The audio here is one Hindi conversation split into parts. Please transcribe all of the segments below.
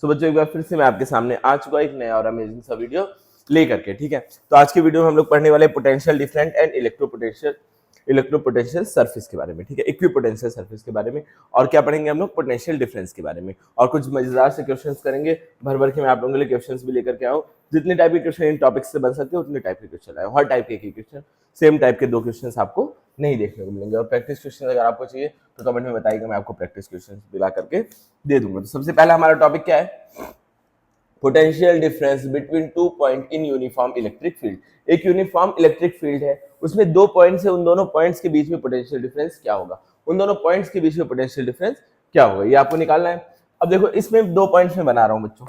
सो बच्चों एक बार फिर से मैं आपके सामने आ चुका एक नया और अमेजिंग सा वीडियो लेकर के, ठीक है। तो आज की वीडियो में हम लोग पढ़ने वाले पोटेंशियल डिफरेंट एंड इलेक्ट्रोपोटेंशियल सरफेस के बारे में, ठीक है, इक्विपोटेंशियल सरफेस के बारे में। और क्या पढ़ेंगे हम लोग, पोटेंशियल डिफरेंस के बारे में, और कुछ मजेदार से क्वेश्चंस करेंगे। भर भर के मैं आप लोगों के लिए क्वेश्चंस भी लेकर के आऊँ, जितने टाइप के क्वेश्चन इन टॉपिक से बन सकते हैं उतने टाइप के क्वेश्चन आए, हर टाइप के क्वेश्चन, सेम टाइप के 2 क्वेश्चंस आपको नहीं देखने को मिलेंगे। और प्रैक्टिस क्वेश्चन अगर आपको चाहिए तो कमेंट में बताइएगा, मैं आपको प्रैक्टिस क्वेश्चन दिला करके दे दूंगा। तो सबसे पहला हमारा टॉपिक क्या है, potential difference between 2 point in uniform electric field. एक यूनिफॉर्म इलेक्ट्रिक फील्ड है, उसमें 2 पॉइंट्स है, उन दोनों पॉइंट्स के बीच में पोटेंशियल डिफरेंस क्या होगा, उन दोनों पॉइंट्स के बीच में पोटेंशियल डिफरेंस क्या होगा, ये आपको निकालना है। अब देखो इसमें 2 पॉइंट्स में बना रहा हूं बच्चों,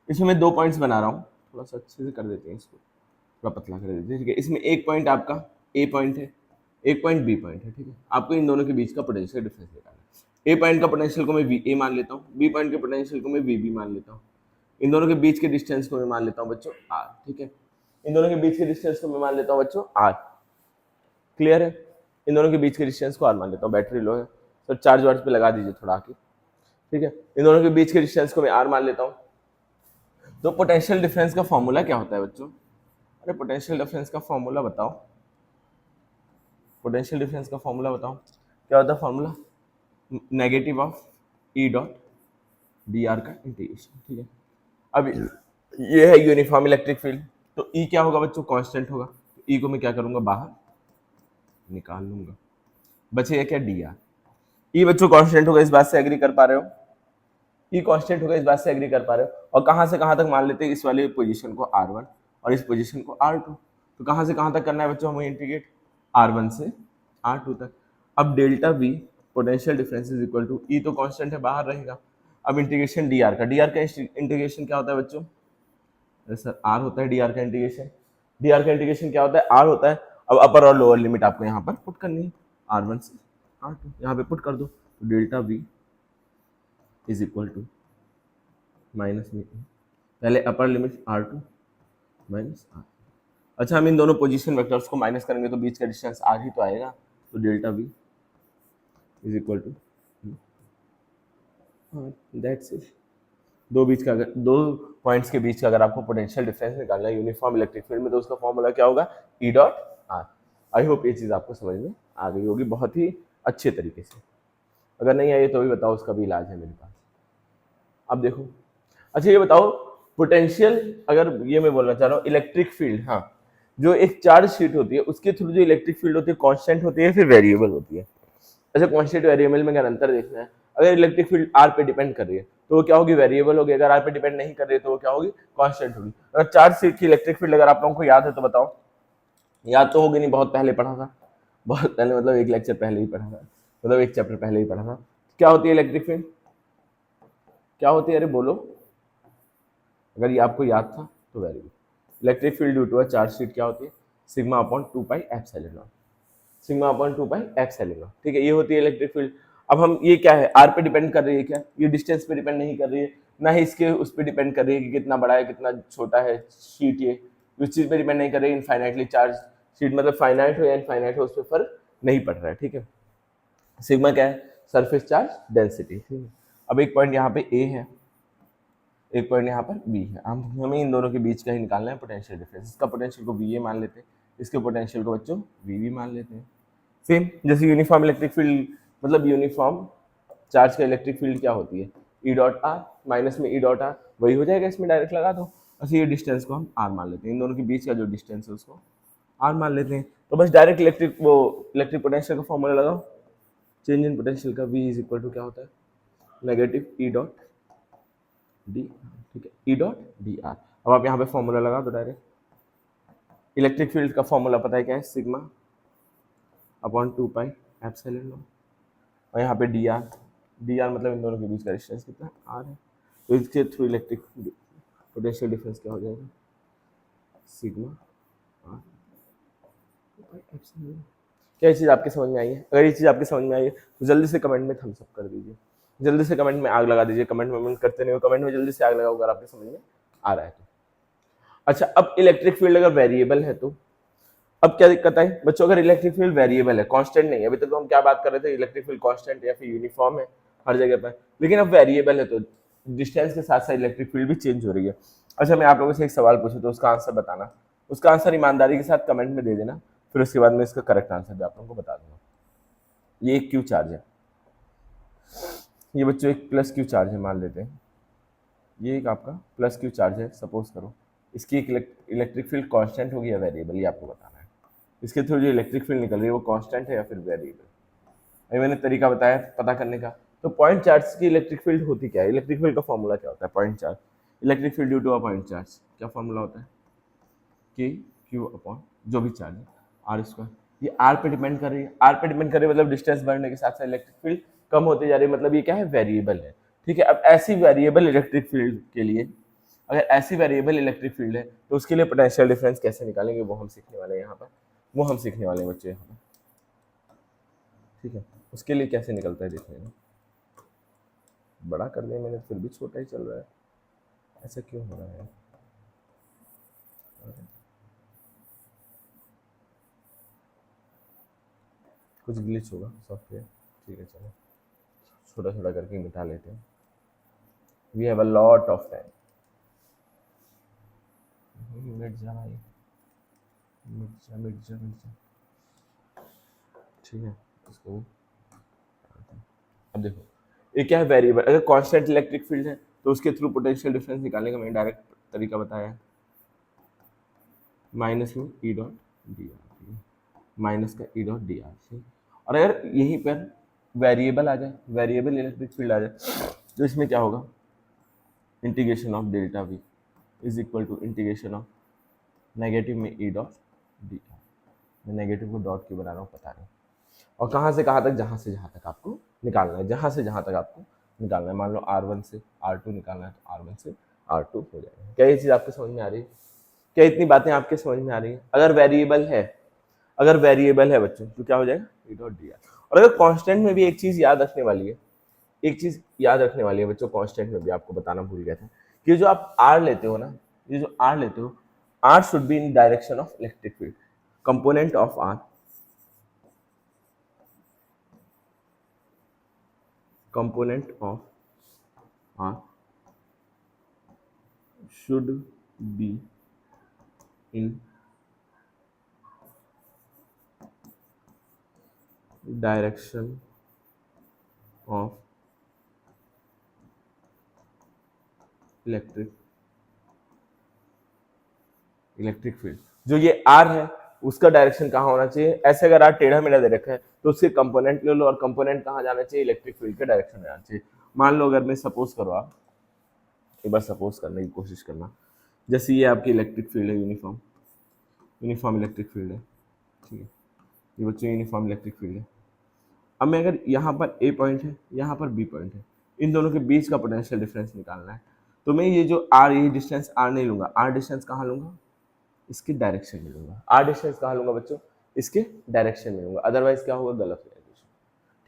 इसमें मैं 2 पॉइंट्स बना रहा हूं, थोड़ा सा अच्छे से कर देते हैं इसको, थोड़ा पतला कर देते हैं, ठीक है। इसमें एक पॉइंट आपका ए पॉइंट है, एक पॉइंट बी पॉइंट है, ठीक है। आपको इन दोनों के बीच का पोटेंशियल डिफरेंस निकालना है। ए पॉइंट का पोटेंशियल को मैं वी ए मान लेता हूँ, बी पॉइंट के पोटेंशियल को मैं वी बी मान लेता हूँ, इन दोनों के बीच के डिस्टेंस को मैं मान लेता हूं बच्चों आर, ठीक है। इन दोनों के बीच के डिस्टेंस को मैं मान लेता हूं बच्चों आर, क्लियर है। इन दोनों के बीच के डिस्टेंस को आर मान लेता हूं, बैटरी लो है तो चार्ज वार्ज पे लगा दीजिए थोड़ा आके, ठीक है। इन दोनों के बीच के डिस्टेंस को मैं आर मान लेता हूं। तो पोटेंशियल डिफरेंस का फॉर्मूला क्या होता है बच्चों, अरे पोटेंशियल डिफरेंस का फॉर्मूला बताओ, पोटेंशियल डिफरेंस का फॉर्मूला बताओ क्या होता है formula, negative of E dot d R का इंटीग्रेशन, ठीक है। अब ये है यूनिफॉर्म इलेक्ट्रिक फील्ड, तो ई क्या होगा बच्चों, कांस्टेंट होगा, तो ई को मैं क्या करूंगा, बाहर निकाल लूंगा, बचेगा क्या, डी आर। ई बच्चों कांस्टेंट होगा, इस बात से एग्री कर पा रहे हो, ई कांस्टेंट होगा, इस बात से एग्री कर पा रहे हो। और कहां से कहां तक मान लेते हैं, इस वाली पोजीशन को R1 और इस पोजीशन को R2, तो कहां से कहां तक करना है बच्चों हमें इंटीग्रेट, R1 से R2 तक। अब delta V potential difference is equal to, E तो कांस्टेंट है बाहर रहेगा, अब इंटीग्रेशन डी आर का इंटीग्रेशन क्या होता है बच्चों, सर आर होता है, डी आर का इंटीग्रेशन, डी आर का इंटीग्रेशन क्या होता है, आर होता है। अब अपर और लोअर लिमिट आपको यहाँ पर पुट करनी है, R1 से R2 यहाँ पे पुट कर दो, तो delta V is equal to minus में पहले upper limit R2 minus R। अच्छा, हम इन दोनों पोजीशन वेक्टर्स को माइनस करेंगे तो बीच का डिस्टेंस R ही तो आएगा, तो delta V is equal to, that's it. दो पॉइंट्स के बीच का अगर आपको पोटेंशियल डिफरेंस निकालना है यूनिफॉर्म इलेक्ट्रिक फील्ड में, तो उसका फॉर्मूला क्या होगा, ई डॉट आर। आई होप ये चीज आपको समझ में आ गई होगी बहुत ही अच्छे तरीके से, अगर नहीं आई तो भी बताओ, उसका भी इलाज है मेरे पास। अब देखो, अच्छा ये बताओ पोटेंशियल, अगर ये मैं बोलना चाह रहा हूँ इलेक्ट्रिक फील्ड, हाँ, जो एक चार्ज शीट होती है उसके थ्रू जो इलेक्ट्रिक फील्ड होती है कांस्टेंट होती है फिर वेरिएबल होती है। अच्छा, कांस्टेंट वेरिएबल में अगर अंतर देखना है, अगर इलेक्ट्रिक फील्ड आर पे डिपेंड कर रही है तो वो क्या होगी, वेरिएबल होगी, अगर आर पे डिपेंड नहीं कर रही है तो वो क्या होगी, कांस्टेंट होगी। अगर चार्ज शीट की इलेक्ट्रिक फील्ड अगर आप लोगों को याद है तो बताओ, याद तो होगी नहीं, बहुत पहले पढ़ा था, बहुत पहले मतलब एक लेक्चर पहले ही पढ़ा था, मतलब एक चैप्टर पहले ही पढ़ा था। क्या होती है इलेक्ट्रिक फील्ड, क्या होती है, अरे बोलो, अगर ये आपको याद था तो very good. Electric field due to a charge sheet क्या होती है, sigma upon 2 pi epsilon naught, sigma upon 2 pi epsilon naught, ठीक है, ये होती है इलेक्ट्रिक फील्ड। अब हम ये क्या है, आर पे डिपेंड कर रही है क्या, ये डिस्टेंस पे डिपेंड नहीं कर रही है, ना ही इसके उस पर डिपेंड कर रही है कि कितना बड़ा है कितना छोटा है शीट, ये उस चीज पे डिपेंड नहीं कर रही है। इनफाइनाइटली चार्ज शीट मतलब फाइनाइट हो या इनफाइनाइट हो उस पर फर्क नहीं पड़ रहा है, ठीक है। सिग्मा क्या है, सरफेस चार्ज डेंसिटी, ठीक है। अब एक पॉइंट यहाँ पे ए है, एक पॉइंट यहाँ पर बी है, हम हमें इन दोनों के बीच का ही निकालना है पोटेंशियल डिफरेंस। इसका पोटेंशियल को वी ए मान लेते हैं, इसके पोटेंशियल को बच्चों वी बी मान लेते हैं। सेम जैसे यूनिफॉर्म इलेक्ट्रिक फील्ड, मतलब यूनिफॉर्म चार्ज का इलेक्ट्रिक फील्ड क्या होती है, ई डॉट आर माइनस में ई डॉट आर, वही हो जाएगा, इसमें डायरेक्ट लगा दो। अच्छा, ये डिस्टेंस को हम आर मान लेते हैं, इन दोनों के बीच का जो डिस्टेंस है उसको आर मान लेते हैं। तो बस डायरेक्ट इलेक्ट्रिक पोटेंशियल का फॉर्मूला लगाओ, चेंज इन पोटेंशियल का वी इज इक्वल टू क्या होता है, नेगेटिव ई डॉट डी, ठीक है, ई डॉट डी आर। अब आप यहाँ पे फॉर्मूला लगा दो डायरेक्ट, इलेक्ट्रिक फील्ड का फॉर्मूला पता है क्या है, sigma upon 2 pi epsilon not, और यहाँ पे डी आर, डी आर मतलब इन दोनों के बीच का डिस्टेंस कितना आर है, तो इसके थ्रू इलेक्ट्रिक पोटेंशियल डिफरेंस क्या हो जाएगा, sigma r 2 pi epsilon naught. क्या ये चीज़ आपके समझ में आई है, अगर ये चीज़ आपके समझ में आई है तो जल्दी से कमेंट में थम्स अप कर दीजिए, जल्दी से कमेंट में आग लगा दीजिए, कमेंट में करते नहीं हो, कमेंट में जल्दी से आग लगाओ अगर आपके समझ में आ रहा है तो। अच्छा, अब इलेक्ट्रिक फील्ड अगर वेरिएबल है तो अब क्या दिक्कत आई बच्चों, अगर इलेक्ट्रिक फील्ड वेरिएबल है, कांस्टेंट नहीं है, अभी तक तो हम क्या बात कर रहे थे, इलेक्ट्रिक फील्ड कांस्टेंट या फिर यूनिफॉर्म है हर जगह पर, लेकिन अब वेरिएबल है तो डिस्टेंस के साथ साथ इलेक्ट्रिक फील्ड भी चेंज हो रही है। अच्छा मैं आप लोगों से एक सवाल पूछूं तो उसका आंसर बताना, उसका आंसर ईमानदारी के साथ कमेंट में दे देना, फिर उसके बाद मैं इसका करेक्ट आंसर भी आप लोगों को बता दूंगा। ये एक क्यू चार्ज है, ये बच्चों एक प्लस क्यू चार्ज है मान लेते हैं, ये एक आपका प्लस क्यू चार्ज है सपोज करो, इसकी एक इलेक्ट्रिक फील्ड कांस्टेंट होगी या वेरिएबल, ये आपको बताना है। इसके थ्रू जो इलेक्ट्रिक फील्ड निकल रही है वो कांस्टेंट है या फिर वेरिएबल। अभी मैंने तरीका बताया पता करने का। तो पॉइंट चार्ज की इलेक्ट्रिक फील्ड होती क्या है, इलेक्ट्रिक फील्ड का फॉर्मूला क्या होता है, point charge electric field due to a point charge क्या फॉर्मूला होता है, कि क्यू अपॉन जो भी चार्ज है आर स्क्वायर। ये आर पे डिपेंड कर रही है, आर पे डिपेंड कर रही है मतलब डिस्टेंस बढ़ने के साथ साथ इलेक्ट्रिक फील्ड कम होती जा रही है, मतलब ये क्या है, वेरिएबल है। ठीक है, अब ऐसी वेरिएबल इलेक्ट्रिक फील्ड के लिए, अगर ऐसी वेरिएबल इलेक्ट्रिक फील्ड है तो उसके लिए पोटेंशियल डिफरेंस कैसे निकालेंगे वो हम सीखने वाले हैं यहाँ पर, वो हम सीखने वाले हैं बच्चे यहाँ पर। ठीक है, उसके लिए कैसे निकलता है देखने में, बड़ा कर दिया मैंने फिर भी छोटा ही चल रहा है, ऐसा क्यों हो रहा है। कुछ ग्लिच होगा सॉफ्टवेयर, ठीक है चलो छोटा छोटा करके मिटा लेते हैं। We have a lot of time. मिट जा भाई, मिट जा। ठीक है इसको अब देखो, ये क्या है वेरिएबल, अगर कांस्टेंट इलेक्ट्रिक फील्ड है तो उसके थ्रू पोटेंशियल डिफरेंस निकालने का मैंने डायरेक्ट तरीका बताया है, माइनस में E dot d are, minus का ई डॉट डी आर से। और अगर यहीं पर वेरिएबल आ जाए, वेरिएबल इलेक्ट्रिक फील्ड आ जाए तो इसमें क्या होगा, integration of delta we is equal to integration of negative में ई डॉट डी आर। मैं नेगेटिव को डॉट क्यों बना रहा हूँ पता नहीं, और कहाँ से कहाँ तक, जहाँ से जहाँ तक आपको निकालना है, जहाँ से जहाँ तक आपको निकालना है। मान लो R1 से R2 निकालना है तो R1 से R2 हो जाएगा। क्या ये चीज़ आपको समझ में आ रही है, क्या इतनी बातें आपके समझ में आ रही है। अगर वेरिएबल है, अगर वेरिएबल है बच्चों तो क्या हो जाएगा ई डॉट डी आर। और अगर कांस्टेंट में भी एक चीज़ याद रखने वाली है, एक चीज़ याद रखने वाली है बच्चों, कांस्टेंट में भी आपको बताना भूल गया था कि जो आप R लेते हो ना, ये जो R लेते हो, R should be in direction of electric field, component of R, component of R should be in direction of electric field. जो ये R है उसका डायरेक्शन कहाँ होना चाहिए, ऐसे अगर R टेढ़ा मेढ़ा दे रखा है तो उसके कंपोनेंट ले लो, और कंपोनेंट कहाँ जाना चाहिए, इलेक्ट्रिक फील्ड के डायरेक्शन में जाना चाहिए। मान लो अगर मैं सपोज करो, आप एक बार सपोज करने की कोशिश करना, जैसे ये आपकी इलेक्ट्रिक फील्ड है, यूनिफॉर्म इलेक्ट्रिक फील्ड है, ठीक है, ये बच्चों यूनिफॉर्म इलेक्ट्रिक फील्ड है। अब मैं अगर यहाँ पर ए पॉइंट है, यहाँ पर बी पॉइंट है, इन दोनों के बीच का पोटेंशियल डिफरेंस निकालना है, तो मैं ये जो आर, ये डिस्टेंस आर नहीं लूंगा, आर डिस्टेंस कहाँ लूंगा, इसके डायरेक्शन में लूंगा। आर डिस्टेंस कहाँ लूंगा बच्चों, इसके डायरेक्शन में लूंगा, अदरवाइज क्या होगा, गलत हो जाएगा क्वेश्चन।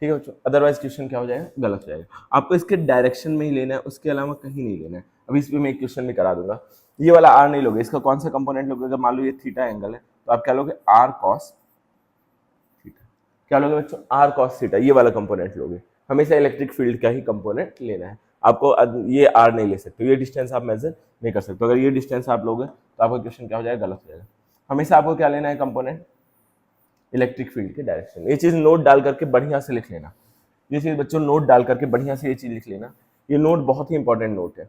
ठीक है बच्चों, अदरवाइज क्वेश्चन क्या हो जाएगा, गलत हो जाएगा। आपको इसके डायरेक्शन में ही लेना है, उसके अलावा कहीं नहीं लेना है। अभी इस पर मैं एक क्वेश्चन भी करा दूंगा, ये वाला आर नहीं लोगे, इसका कौन सा कंपोनेंट लोगे, अगर मान लो ये थीटा एंगल है तो आप क्या लोगे, आर कॉस थीटा, क्या लोगे बच्चों, आर कॉस थीटा, ये वाला कंपोनेंट लोगे। हमेशा इलेक्ट्रिक फील्ड का ही कंपोनेंट लेना है आपको, ये आर नहीं ले सकते, ये डिस्टेंस आप मेजर नहीं कर सकते। अगर ये डिस्टेंस आप लोगे तो आपका क्वेश्चन क्या हो जाएगा, गलत हो जाएगा। हमेशा आपको क्या लेना है, कंपोनेंट इलेक्ट्रिक फील्ड के डायरेक्शन। ये चीज नोट डाल करके बढ़िया से लिख लेना, ये चीज बच्चों नोट डाल करके बढ़िया से ये चीज लिख लेना, ये नोट बहुत ही इंपॉर्टेंट नोट है,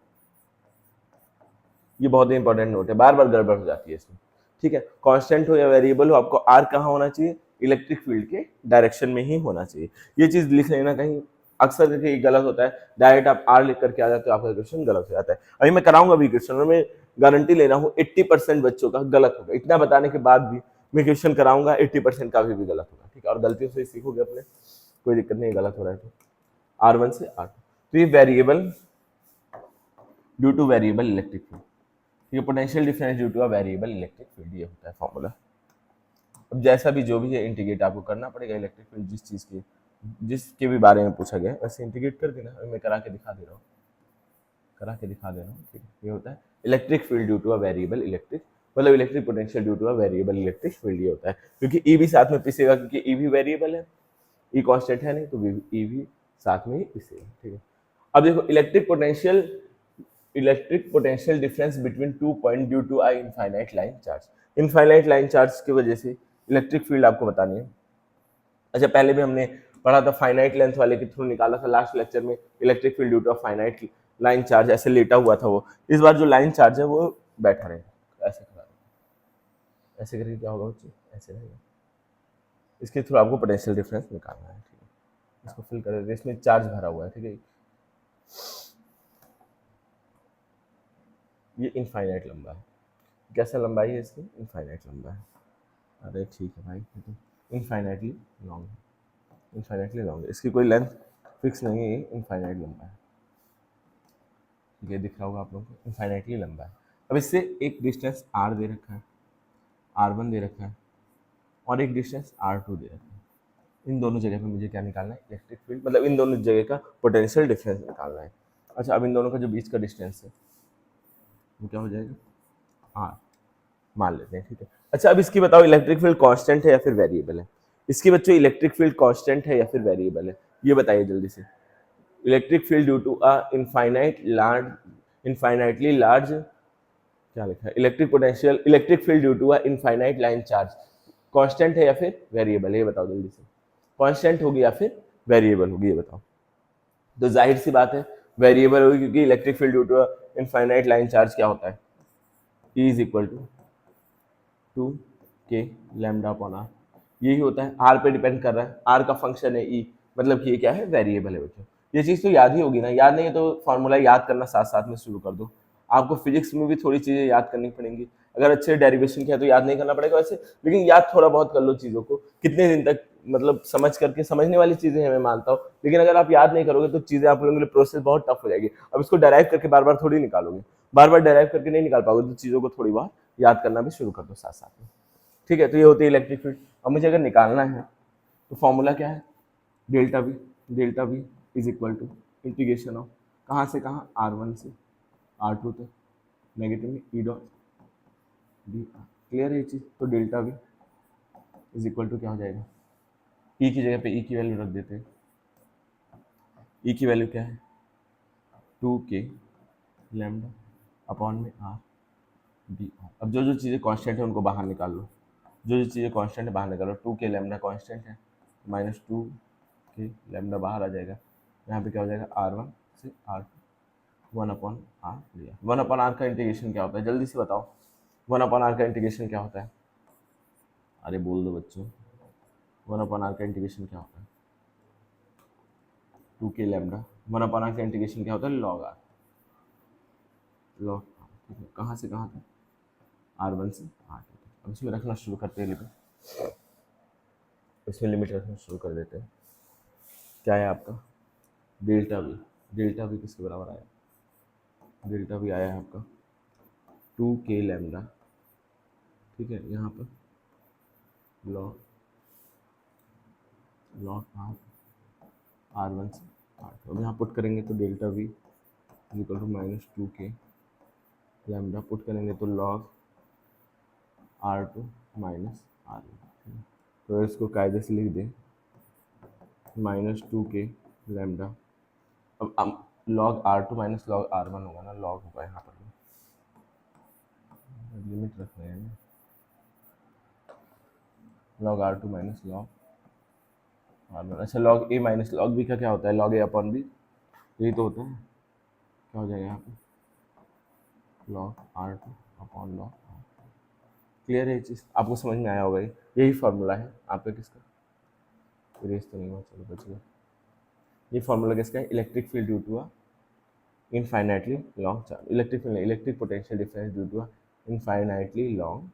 ये बहुत ही इंपॉर्टेंट नोट है, बार बार गड़बड़ हो जाती है इसमें। ठीक है, कांस्टेंट हो या वेरिएबल हो, आपको आर कहाँ होना चाहिए, इलेक्ट्रिक फील्ड के डायरेक्शन में ही होना चाहिए। ये चीज लिख लेना, कहीं अक्सर करके गलत होता है, डायरेक्ट आप आर लिख करके आ जाते हो, आपका क्वेश्चन गलत हो जाता है। अभी मैं कराऊंगा भी क्वेश्चन, और मैं गारंटी ले रहा हूँ 80% बच्चों का गलत होगा, इतना बताने के बाद भी मैं क्वेश्चन कराऊंगा 80% का भी गलत होगा। ठीक है, और गलतियों से सीखोगे अपने, कोई दिक्कत नहीं, गलत हो रहा है तो। R1 से R2, तो ये variable due to variable electric field, ये potential difference due to a variable electric field, ये होता है फॉर्मूला। अब जैसा भी जो भी है इंटीग्रेट आपको करना पड़ेगा, इलेक्ट्रिक फील्ड जिस चीज़ की, जिसके भी बारे में पूछा गया वैसे इंटीग्रेट कर देना। मैं करा के दिखा दे रहा हूँ, करा के दिखा दे रहा हूँ। ठीक है, ये होता है electric field due to a variable electric, मतलब electric potential due to a variable electric field, ये होता है। क्योंकि ई भी साथ में पिसेगा, क्योंकि ई भी वेरिएबल है, ई कांस्टेंट है नहीं, तो ई भी साथ में ही पिसेगा। ठीक है, अब देखो electric potential difference between 2 point due to a infinite line charge. Infinite line charge की वजह से इलेक्ट्रिक फील्ड आपको बतानी है। अच्छा, पहले भी हमने पढ़ा था फाइनाइट लेंथ वाले के थ्रू निकाला था लास्ट लेक्चर में, electric field due to finite line charge, ऐसे लेटा हुआ था वो। इस बार जो लाइन चार्ज है वो बैठा रहेगा, ऐसे करा, ऐसे करके क्या होगा बच्चे, ऐसे रहेगा। इसके थ्रू आपको पोटेंशियल डिफरेंस निकालना है, ठीक है। इसको फिल कर देते, इसमें चार्ज भरा हुआ है, ठीक है। ये इनफाइनाइट लंबा है। कैसा लंबाई है इसकी? इनफाइनाइट लंबा है। अरे ठीक है भाई, तो इनफाइनाइटली लॉन्ग है, इनफाइनाइटली लॉन्ग है। इसकी कोई लेंथ फिक्स नहीं है, इनफाइनाइट लंबा है। ये दिख रहा होगा आप लोगों को, इनफाइनाइटली लंबा है। अब इससे एक डिस्टेंस r दे रखा है, r1 दे रखा है, और एक डिस्टेंस r2 दे रखा है। इन दोनों जगह पे मुझे क्या निकालना है? इलेक्ट्रिक फील्ड, मतलब इन दोनों जगह का पोटेंशियल डिफरेंस निकालना है। अच्छा, अब इन दोनों का जो बीच का डिस्टेंस है वो क्या हो जाएगा? r मान लेते हैं, ठीक है। अच्छा, अब इसकी बताओ इलेक्ट्रिक फील्ड कांस्टेंट है या फिर वेरिएबल है? इसकी बच्चों इलेक्ट्रिक फील्ड कांस्टेंट है या फिर वेरिएबल है, ये बताइए जल्दी से। Electric field due to a infinitely large, क्या लिखा है? Electric field due to a infinite line charge constant है या फिर वेरिएबल है, ये बताओ जल्दी से। कांस्टेंट होगी या फिर वेरिएबल होगी, ये बताओ। तो जाहिर सी बात है वेरिएबल होगी, क्योंकि electric field due to a infinite line charge क्या होता है? E is equal to 2k lambda upon r, यही होता है। आर पे डिपेंड कर रहा है, आर का फंक्शन है ई, मतलब कि ये क्या है? वेरिएबल है बच्चों। ये चीज़ तो याद ही होगी ना, याद नहीं है तो फॉर्मूला याद करना साथ साथ में शुरू कर दो। आपको फिजिक्स में भी थोड़ी चीज़ें याद करनी पड़ेंगी, अगर अच्छे डेरिवेशन किया तो याद नहीं करना पड़ेगा वैसे, लेकिन याद थोड़ा बहुत कर लो चीज़ों को। कितने दिन तक, मतलब समझ करके, समझने वाली चीज़ें हैं मैं मानता हूँ, लेकिन अगर आप याद नहीं करोगे तो चीज़ें आप लोगों के लिए प्रोसेस बहुत टफ हो जाएगी। अब इसको डेराइव करके बार बार थोड़ी निकालोगे, बार बार डेराइव करके नहीं निकाल पाओगे, तो चीज़ों को थोड़ी बहुत याद करना भी शुरू कर दो साथ साथ में, ठीक है। तो ये होती है इलेक्ट्रिक फील्ड। अब मुझे अगर निकालना है तो फॉर्मूला क्या है? Delta we is equal to integration of, कहाँ से कहाँ? R1 से R2 तक, नेगेटिव में E dot d r. Clear है ये चीज़? तो delta we is equal to क्या हो जाएगा? ई की जगह पे ई की वैल्यू रख देते हैं। ई की वैल्यू क्या है? 2k लैम्डा अपॉन में आर डी आर। अब जो जो चीज़ें कांस्टेंट है उनको बाहर निकाल लो, जो जो चीज़ें कांस्टेंट है बाहर निकालो। 2k लैम्डा कांस्टेंट है, माइनस 2k लैम्डा बाहर आ जाएगा। यहाँ पे क्या हो जाएगा? R1 से R2, 1 अपॉन आर दिया। 1 अपॉन आर का इंटीग्रेशन क्या होता है? जल्दी से बताओ, 1 अपॉन आर का इंटीग्रेशन क्या होता है? अरे बोल दो बच्चों, 1 अपॉन आर का इंटीग्रेशन क्या होता है? 2k lambda. 1 अपॉन आर का इंटीग्रेशन क्या होता है? लॉग आर, लॉग आर, ठीक है। कहाँ से कहाँ तक? R1 से R2 तक। अब इसमें रखना शुरू करते हैं लिमिट, इसमें लिमिट रखना शुरू कर देते हैं। क्या है आपका? Delta we. डेल्टा वी किसके बराबर आया? डेल्टा वी आया है आपका 2k लैम्डा, ठीक है। यहाँ पर लॉग आर, R1 से R2। अब यहाँ पुट करेंगे तो delta we is equal to minus 2k lambda, put करेंगे तो लॉग R2 माइनस R1। तो इसको कायदे से लिख दें, माइनस 2k लैम्डा। अब log R2 minus log R1 होगा ना, लॉग होगा यहाँ पर, लिमिट रख रहे हैं ना, log R2 minus log R1। अच्छा, लॉग ए माइनस लॉग बी का क्या होता है? लॉग ए अपॉन बी, यही तो होता है। क्या हो जाएगा यहाँ पे? Log R2 upon log. Clear है ये चीज़? आपको समझ में आया होगा, यही फार्मूला है आपका किसका? इरेज तो नहीं हुआ, चलो बच गया। ये फार्मूला किसका है? Electric field due to a infinitely long charge, electric field, electric potential difference due to a infinitely long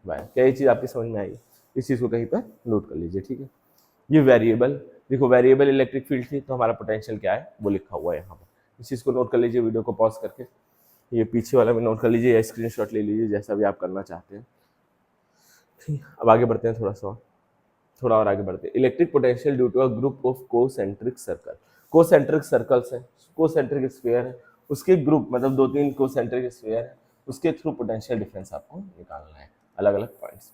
wire. क्या ये चीज़ आपकी समझ में आई? इस चीज़ को कहीं पर नोट कर लीजिए, ठीक है। ये वेरिएबल, देखो वेरिएबल इलेक्ट्रिक फील्ड थी, तो हमारा पोटेंशियल क्या है वो लिखा हुआ है यहाँ पर। इस चीज़ को नोट कर लीजिए, वीडियो को पॉज करके ये पीछे वाला भी नोट कर लीजिए या स्क्रीनशॉट ले लीजिए, जैसा भी आप करना चाहते हैं। ठीक, अब आगे बढ़ते हैं, थोड़ा और आगे बढ़ते हैं। Electric potential due to a group of concentric circle. Concentric circles हैं, कोसेंट्रिक स्फीयर है, उसके ग्रुप, मतलब 2-3 कोसेंट्रिक स्फीयर है, उसके थ्रू पोटेंशियल डिफरेंस आपको निकालना है, अलग अलग पॉइंट्स।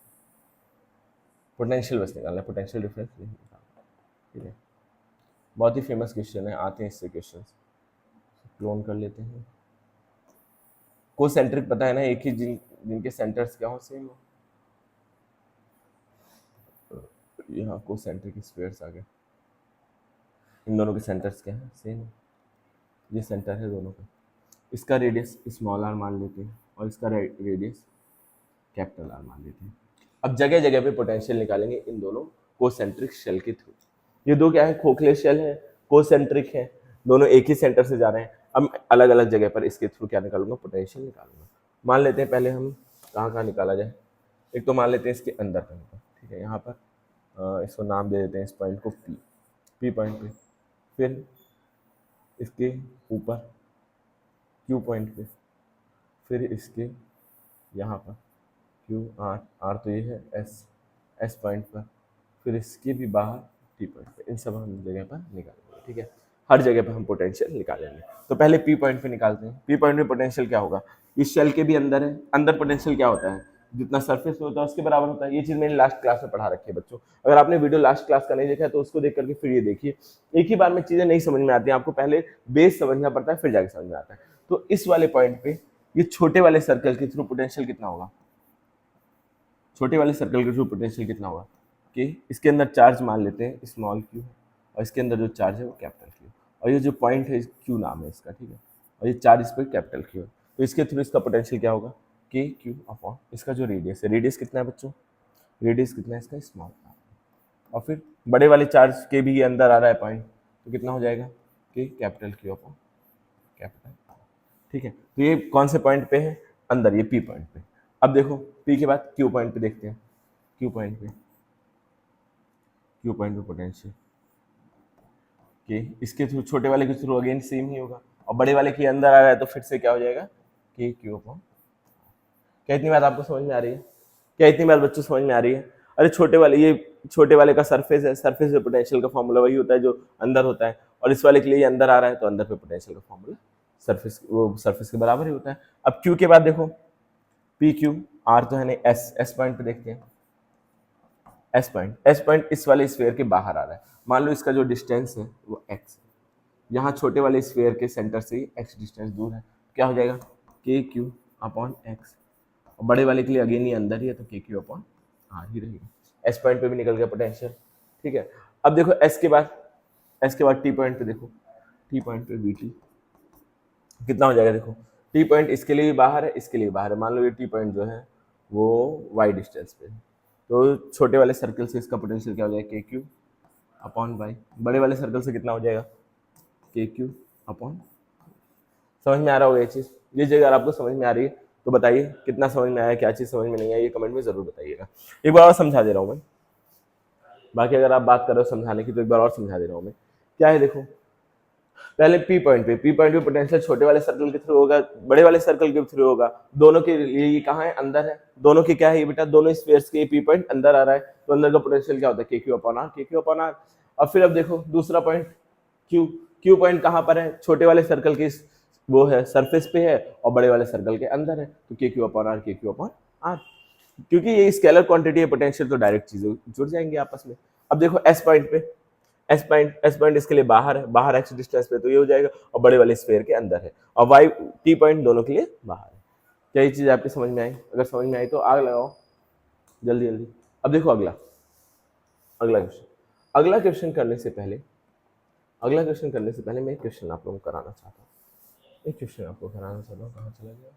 पोटेंशियल बस निकालना है, पोटेंशियल डिफरेंस नहीं निकालना, ठीक है। बहुत ही फेमस क्वेश्चन है, आते हैं इससे क्वेश्चन। क्लोन कर लेते हैं। कोसेंट्रिक पता है ना, एक ही जिनके सेंटर्स क्या हो सेम हो। यहाँ कोसेंट्रिक स्फीयर्स आ गए, इन दोनों के सेंटर्स क्या है सेम, ये सेंटर है दोनों का। इसका रेडियस स्मॉल आर मान लेते हैं और इसका रेडियस कैपिटल आर मान लेते हैं। अब जगह जगह पे पोटेंशियल निकालेंगे इन दोनों कोसेंट्रिक शेल के थ्रू। ये दो क्या है, खोखले शेल है, कोसेंट्रिक है, दोनों एक ही सेंटर से जा रहे हैं। अब अलग अलग जगह पर इसके थ्रू क्या निकालूंगा, पोटेंशियल निकालूंगा। मान लेते हैं पहले हम कहाँ कहाँ निकाला जाए। एक तो मान लेते हैं इसके अंदर कहीं पर, ठीक है, यहाँ पर इसको नाम दे देते हैं इस पॉइंट को पी, पी पॉइंट पे। फिर इसके ऊपर क्यू पॉइंट पे, फिर इसके यहाँ पर क्यू आर, आर तो ये है एस, एस पॉइंट पर, फिर इसके भी बाहर टी पॉइंट पे। इन सब हम जगह पर निकालेंगे, ठीक है, हर जगह पर हम पोटेंशियल निकालेंगे। तो पहले पी पॉइंट पे निकालते हैं। पी पॉइंट पे पोटेंशियल क्या होगा, इस शेल के भी अंदर है, अंदर पोटेंशियल क्या होता है, जितना सरफेस पे होता है उसके बराबर होता है। ये चीज़ मैंने लास्ट क्लास में पढ़ा रखी है बच्चों, अगर आपने वीडियो लास्ट क्लास का नहीं देखा है तो उसको देख करके फिर ये देखिए। एक ही बार में चीज़ें नहीं समझ में आती हैं, आपको पहले बेस समझना पड़ता है फिर जाके समझ में आता है। तो इस वाले पॉइंट पे ये छोटे वाले सर्कल के थ्रू पोटेंशियल कितना होगा, छोटे वाले सर्कल के थ्रू पोटेंशियल कितना होगा कि इसके अंदर चार्ज मान लेते हैं स्मॉल क्यू और इसके अंदर जो चार्ज है वो कैपिटल क्यू, और ये जो पॉइंट है क्यू नाम है इसका, ठीक है, और ये चार्ज इस पर कैपिटल क्यू है। तो इसके थ्रू इसका पोटेंशियल क्या होगा, के क्यू अपॉन इसका जो रेडियस है, रेडियस कितना है बच्चों, रेडियस कितना है इसका स्मॉल, और फिर बड़े वाले चार्ज के भी ये अंदर आ रहा है पॉइंट, तो कितना हो जाएगा कि कैपिटल क्यू अपॉन कैपिटल, ठीक है। तो ये कौन से पॉइंट पे है, अंदर, ये पी पॉइंट पे। अब देखो पी के बाद क्यू पॉइंट पे देखते हैं, क्यू पॉइंट पे, क्यू पॉइंट पे पोटेंशियल कि इसके थ्रू, छोटे वाले के थ्रू अगेन सेम ही होगा, और बड़े वाले के अंदर आ रहा है तो फिर से क्या हो जाएगा कि क्यू अपॉन। क्या इतनी बात आपको समझ में आ रही है, क्या इतनी बात बच्चों समझ में आ रही है। अरे छोटे वाले, ये छोटे वाले का सरफेस है, सरफेस पे पोटेंशियल का फॉर्मूला वही होता है जो अंदर होता है, और इस वाले के लिए ये अंदर आ रहा है तो अंदर पे पोटेंशियल का फॉर्मूला सरफेस, वो सरफेस के बराबर ही होता है। अब क्यू के बाद देखो पी क्यू आर तो है नहीं, एस, एस पॉइंट पे देखते हैं। एस पॉइंट, एस पॉइंट इस वाले स्फीयर के बाहर आ रहा है, मान लो इसका जो डिस्टेंस है वो एक्स है, यहाँ छोटे वाले स्फीयर के सेंटर से एक्स डिस्टेंस दूर है, क्या हो जाएगा के क्यू अपॉन एक्स, और बड़े वाले के लिए अगेन ये अंदर ही है तो के क्यू अपॉन आर ही रहेगा। एस पॉइंट पे भी निकल गया पोटेंशियल, ठीक है। अब देखो एस के बाद, एस के बाद टी पॉइंट पे देखो, टी पॉइंट पे वी टी कितना हो जाएगा, देखो टी पॉइंट इसके लिए भी बाहर है, इसके लिए बाहर है, मान लो ये टी पॉइंट जो है वो वाई डिस्टेंस पे है, तो छोटे वाले सर्कल से इसका पोटेंशियल क्या हो जाएगा के क्यू अपॉन वाई, बड़े वाले सर्कल से कितना हो जाएगा के क्यू अपॉन। समझ में आ रहा होगा ये चीज़, ये जगह अगर आपको समझ में आ रही है तो बताइए कितना समझ में आया, क्या चीज़ समझ में नहीं आई, ये कमेंट में ज़रूर बताइएगा। एक बार और समझा दे रहा हूँ मैं, बाकी अगर आप बात कर रहे हो समझाने की तो एक बार और समझा दे रहा हूँ मैं। क्या है देखो, पहले पी पॉइंट पे पोटेंशियल छोटे वाले सर्कल के थ्रू होगा, बड़े वाले सर्कल के थ्रू होगा, दोनों के लिए ये कहाँ है, अंदर है, दोनों के क्या है ये बेटा, दोनों स्फीयर्स के पी पॉइंट अंदर आ रहा है, तो अंदर का पोटेंशियल क्या होता है के क्यू अपॉन आर, के क्यू अपॉन आर। और फिर अब देखो दूसरा पॉइंट क्यू, क्यू पॉइंट कहाँ पर है, छोटे वाले सर्कल के वो है सरफेस पे है और बड़े वाले सर्कल के अंदर है, तो के क्यू अपॉन आर, के क्यू अपॉन आर। क्योंकि ये स्केलर क्वांटिटी है पोटेंशियल तो डायरेक्ट चीजें जुड़ जाएंगी आपस में। अब देखो एस पॉइंट पे, एस पॉइंट इसके लिए बाहर है, बाहर एक्स डिस्टेंस पे, तो ये हो जाएगा, और बड़े वाले स्फीयर के अंदर है, और वाई टी पॉइंट दोनों के लिए बाहर है। क्या ये चीज आपकी समझ में आई, अगर समझ में आई तो आग लगाओ जल्दी जल्दी। अब देखो अगला, अगला क्वेश्चन, अगला क्वेश्चन करने से पहले, अगला क्वेश्चन करने से पहले मैं एक क्वेश्चन आप लोगों को कराना चाहता हूँ, एक क्वेश्चन आपको कराना चाहता हूँ, कहाँ चला गया,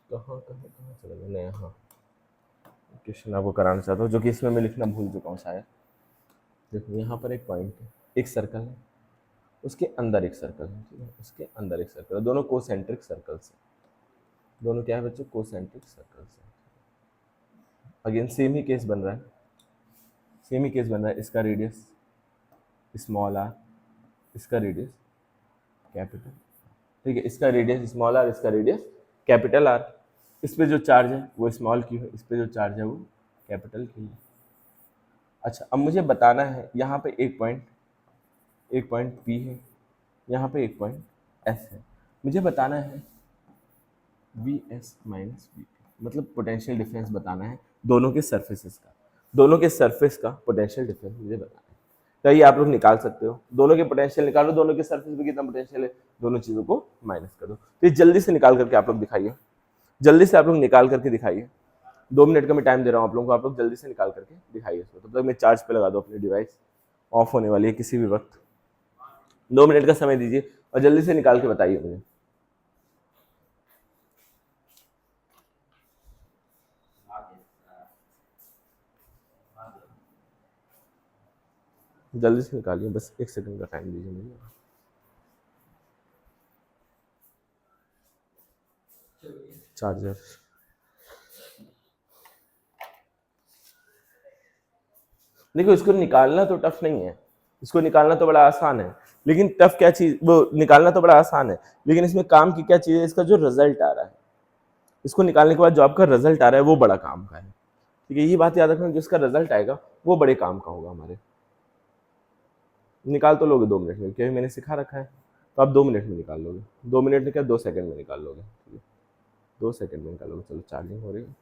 कहाँ चला गया, नहीं हाँ, क्वेश्चन आपको कराना चाहता हूँ जो कि इसमें मैं लिखना भूल चुका हूँ शायद। देखो यहाँ पर एक पॉइंट है, एक सर्कल है, उसके अंदर एक सर्कल है, ठीक है, उसके अंदर एक सर्कल है, दोनों कोसेंट्रिक सर्कल्स हैं, दोनों क्या है बच्चों, कोसेंट्रिक सर्कल्स हैं। अगेन सेम ही केस बन रहा है, सेम ही केस बन रहा है, इसका रेडियस स्मॉल आर, इसका रेडियस कैपिटल, ठीक है, इसका रेडियस स्मॉल आर, इसका रेडियस कैपिटल आर। इस पे जो चार्ज है वो स्मॉल क्यू है, इस पे जो चार्ज है वो कैपिटल क्यू है। अच्छा अब मुझे बताना है, यहाँ पे एक पॉइंट पी है, यहाँ पे एक पॉइंट एस है, मुझे बताना है V S minus V P, मतलब पोटेंशियल डिफरेंस बताना है दोनों के सरफेसेस का, दोनों के सरफेस का पोटेंशियल डिफरेंस मुझे बताना है। तो ये आप लोग निकाल सकते हो, दोनों के पोटेंशियल निकालो, दोनों के सरफेस पे कितना पोटेंशियल है, दोनों चीजों को माइनस कर दो। तो ये जल्दी से निकाल करके आप लोग दिखाइए, जल्दी से आप लोग निकाल करके दिखाइए। 2 मिनट का मैं टाइम दे रहा हूँ आप लोगों को, आप लोग जल्दी से निकाल करके दिखाइए इसको। तब तक मैं चार्ज पे लगा दो अपनी डिवाइस, ऑफ होने वाली है किसी भी वक्त। 2 मिनट का समय दीजिए और जल्दी से निकाल के बताइए मुझे। जल्दी से निकालिए, बस 1 सेकंड का टाइम दीजिए मुझे। चार्जर देखो, इसको निकालना तो टफ नहीं है, इसको निकालना तो बड़ा आसान है, लेकिन टफ क्या चीज, वो निकालना तो बड़ा आसान है, लेकिन इसमें काम की क्या चीज है, इसका जो रिजल्ट आ रहा है, इसको निकालने के बाद जो आपका रिजल्ट आ रहा है वो बड़ा काम का है। ठीक है, ये बात याद रखना, जिसका रिजल्ट आएगा वो बड़े काम का होगा हमारे। निकाल तो लोगे 2 मिनट में, क्योंकि मैंने सिखा रखा है, तो आप 2 मिनट में निकाल लोगे। 2 मिनट में क्या, 2 सेकंड में निकाल लोगे। ठीक है, 2 सेकंड में निकालोगे। चलो चार्जिंग हो रही है,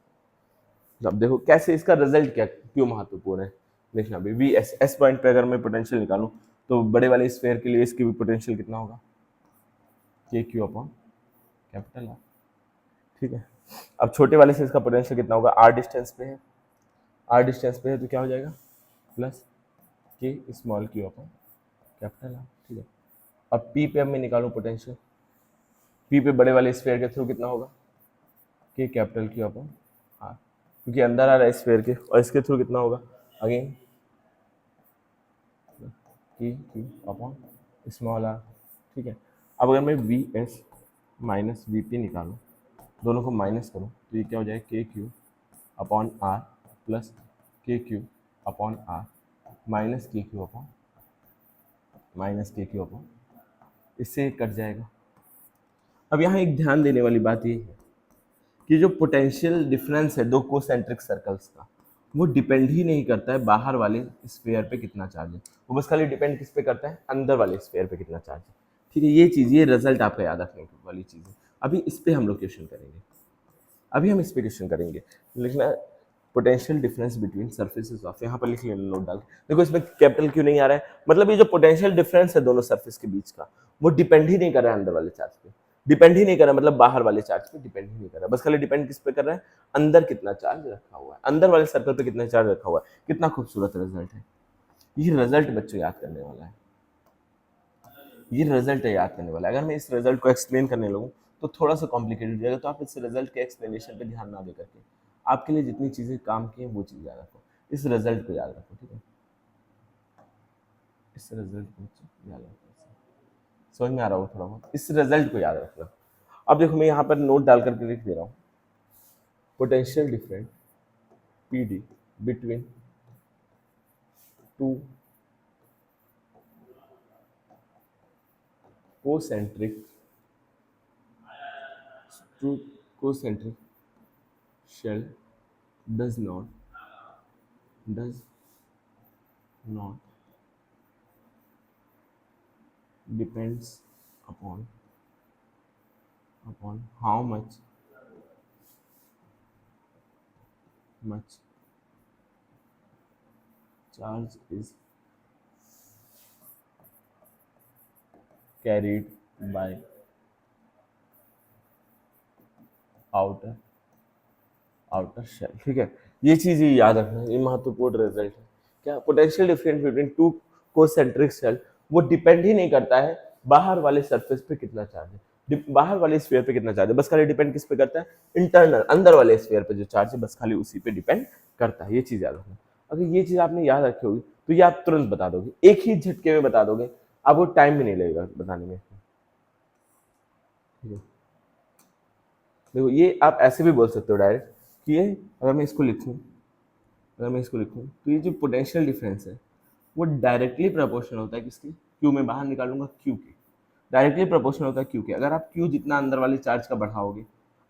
अब देखो कैसे इसका रिजल्ट क्या क्यों महत्वपूर्ण है देखना भी। वी एस एस पॉइंट पे अगर मैं पोटेंशियल निकालूं तो बड़े वाले स्फीयर के लिए इसकी भी पोटेंशियल कितना होगा, के क्यू अपॉन कैपिटल आर। ठीक है, अब छोटे वाले से इसका पोटेंशियल कितना होगा, आर डिस्टेंस पे है, आर डिस्टेंस पे है तो क्या हो जाएगा, प्लस के small Q upon capital R. ठीक है, अब पी पे अब मैं निकालूं पोटेंशियल, पी पे बड़े वाले स्फीयर के थ्रू कितना होगा, के कैपिटल क्यू अपॉन आर, क्योंकि अंदर आ रहा है स्फीयर के, और इसके थ्रू कितना होगा, अगेन के क्यू अपॉन स्मॉल आर। ठीक है, अब अगर मैं V S minus V P निकालूँ, दोनों को माइनस करूँ तो ये क्या हो जाएगा, के क्यू अपॉन आर प्लस के Q upon are minus k Q upon इससे कट जाएगा। अब यहाँ एक ध्यान देने वाली बात ये है कि जो पोटेंशियल डिफरेंस है दो कोसेंट्रिक सर्कल्स का, वो डिपेंड ही नहीं करता है बाहर वाले स्फीयर पे कितना चार्ज है, वो बस खाली डिपेंड किस पे करता है, अंदर वाले स्फीयर पे कितना चार्ज है। ठीक है, ये चीज़, ये रिजल्ट आपका याद रखने वाली चीज़ है। अभी इस पे हम लोग क्वेश्चन करेंगे, अभी हम इस पे क्वेश्चन करेंगे। लिखना potential difference between surfaces of, यहाँ पर लिख लेना नोट डाल। देखो इसमें कैपिटल क्यों नहीं आ रहा है, मतलब ये जो पोटेंशियल डिफरेंस है दोनों सर्फेस के बीच का, वो डिपेंड ही नहीं कर रहा है अंदर वाले चार्ज पे, डिपेंड ही नहीं कर रहा, मतलब बाहर वाले चार्ज पे डिपेंड ही नहीं कर रहा, बस खाली डिपेंड किस पे कर रहा है, अंदर कितना चार्ज रखा हुआ है, अंदर वाले सर्कल पे कितना चार्ज रखा हुआ है। कितना खूबसूरत रिजल्ट है, ये रिजल्ट बच्चों याद करने वाला है, ये रिजल्ट है याद करने वाला है। अगर मैं इस रिजल्ट को एक्सप्लेन करने लगूँ तो थोड़ा सा कॉम्प्लिकेटेड हो जाएगा, तो आप इस रिजल्ट के एक्सप्लेनेशन पे ध्यान ना दे करके आपके लिए जितनी चीज़ें काम की हैं वो चीज़ याद रखो, इस रिजल्ट को याद रखो। ठीक है, इस रिजल्ट को याद रखो, समझ में आ रहा हो थोड़ा बहुत, इस रिजल्ट को याद रखना। अब देखो मैं यहाँ पर नोट डाल करके लिख दे रहा हूँ, potential difference P D between two concentric shell does not depends upon how much charge is carried by outer shell। ठीक है, ये चीज़ ही याद रखना, ये महत्वपूर्ण रिजल्ट है। क्या, potential difference between two concentric shell, वो डिपेंड ही नहीं करता है बाहर वाले सरफेस पे कितना चार्ज है, बाहर वाले स्फीयर पे कितना चार्ज है, बस खाली डिपेंड किस पे करता है, इंटरनल अंदर वाले स्फीयर पे जो चार्ज है बस खाली उसी पे डिपेंड करता है। ये चीज़ याद रखना, अगर ये चीज़ आपने याद रखी होगी तो ये आप तुरंत बता दोगे, एक ही झटके में बता दोगे, आपको टाइम भी नहीं लगेगा बताने में। ठीक है, देखो ये आप ऐसे भी बोल सकते हो डायरेक्ट कि ये अगर मैं इसको लिखूं तो ये जो पोटेंशियल डिफरेंस है वो डायरेक्टली प्रोपोर्शनल होता है किसकी, क्यू में बाहर निकालूंगा क्यू के, डायरेक्टली प्रोपोर्शनल होता है क्यू के। अगर आप क्यू जितना अंदर वाले चार्ज का बढ़ाओगे,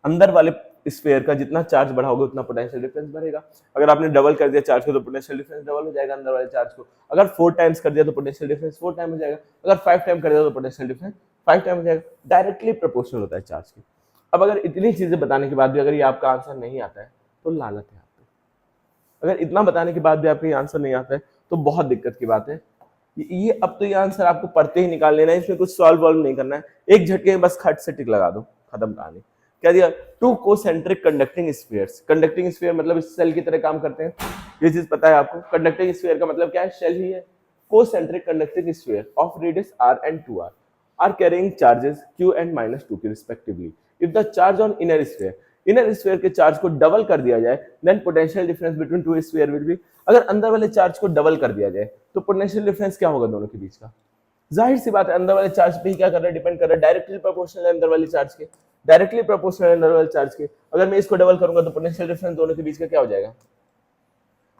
अंदर वाले स्फीयर का जितना चार्ज बढ़ाओगे उतना पोटेंशियल डिफरेंस बढ़ेगा। अगर आपने डबल कर दिया चार्ज को तो पोटेंशियल डिफरेंस डबल हो जाएगा अंदर वाले चार्ज को, अगर 4 टाइम्स कर दिया तो पोटेंशियल डिफरेंस 4 टाइम हो जाएगा, अगर 5 टाइम कर दिया तो पोटेंशियल डिफरेंस 5 टाइम हो जाएगा, डायरेक्टली प्रोपोर्शनल होता है चार्ज के। अब अगर इतनी चीजें बताने के बाद भी अगर ये आपका आंसर नहीं आता है तो लानत है आप पे, अगर इतना बताने के बाद भी आपका आंसर नहीं आता है तो बहुत दिक्कत की बात है, ये अब तो ये आंसर आपको पढ़ते ही निकाल लेना है, इसमें कुछ सॉल्व वॉल्व नहीं करना है, एक झटके में बस खट से टिक लगा दो, खत्म कहानी। क्या दिया, two concentric conducting spheres. Conducting sphere मतलब इस सेल की तरह काम करते हैं, ये चीज पता है आपको। कंडक्टिंग स्फीयर का मतलब क्या है, शेल ही है। Concentric conducting sphere of radius r and 2r are carrying charges q and -2 q respectively. If the charge on inner sphere के चार्ज को डबल कर दिया जाए, then potential difference between two sphere will be, अगर अंदर वाले चार्ज को डबल कर दिया जाए तो पोटेंशियल डिफरेंस क्या होगा दोनों के बीच का। जाहिर सी बात है, अंदर वाले चार्ज पे ही क्या कर रहा है, डिपेंड कर रहा है, डायरेक्टली प्रोपोर्शनल है अंदर वाले चार्ज के, डायरेक्टली प्रोपोर्शनल है अंदर वाले चार्ज के। अगर मैं इसको डबल करूंगा तो पोटेंशियल डिफरेंस दोनों के बीच का क्या हो जाएगा,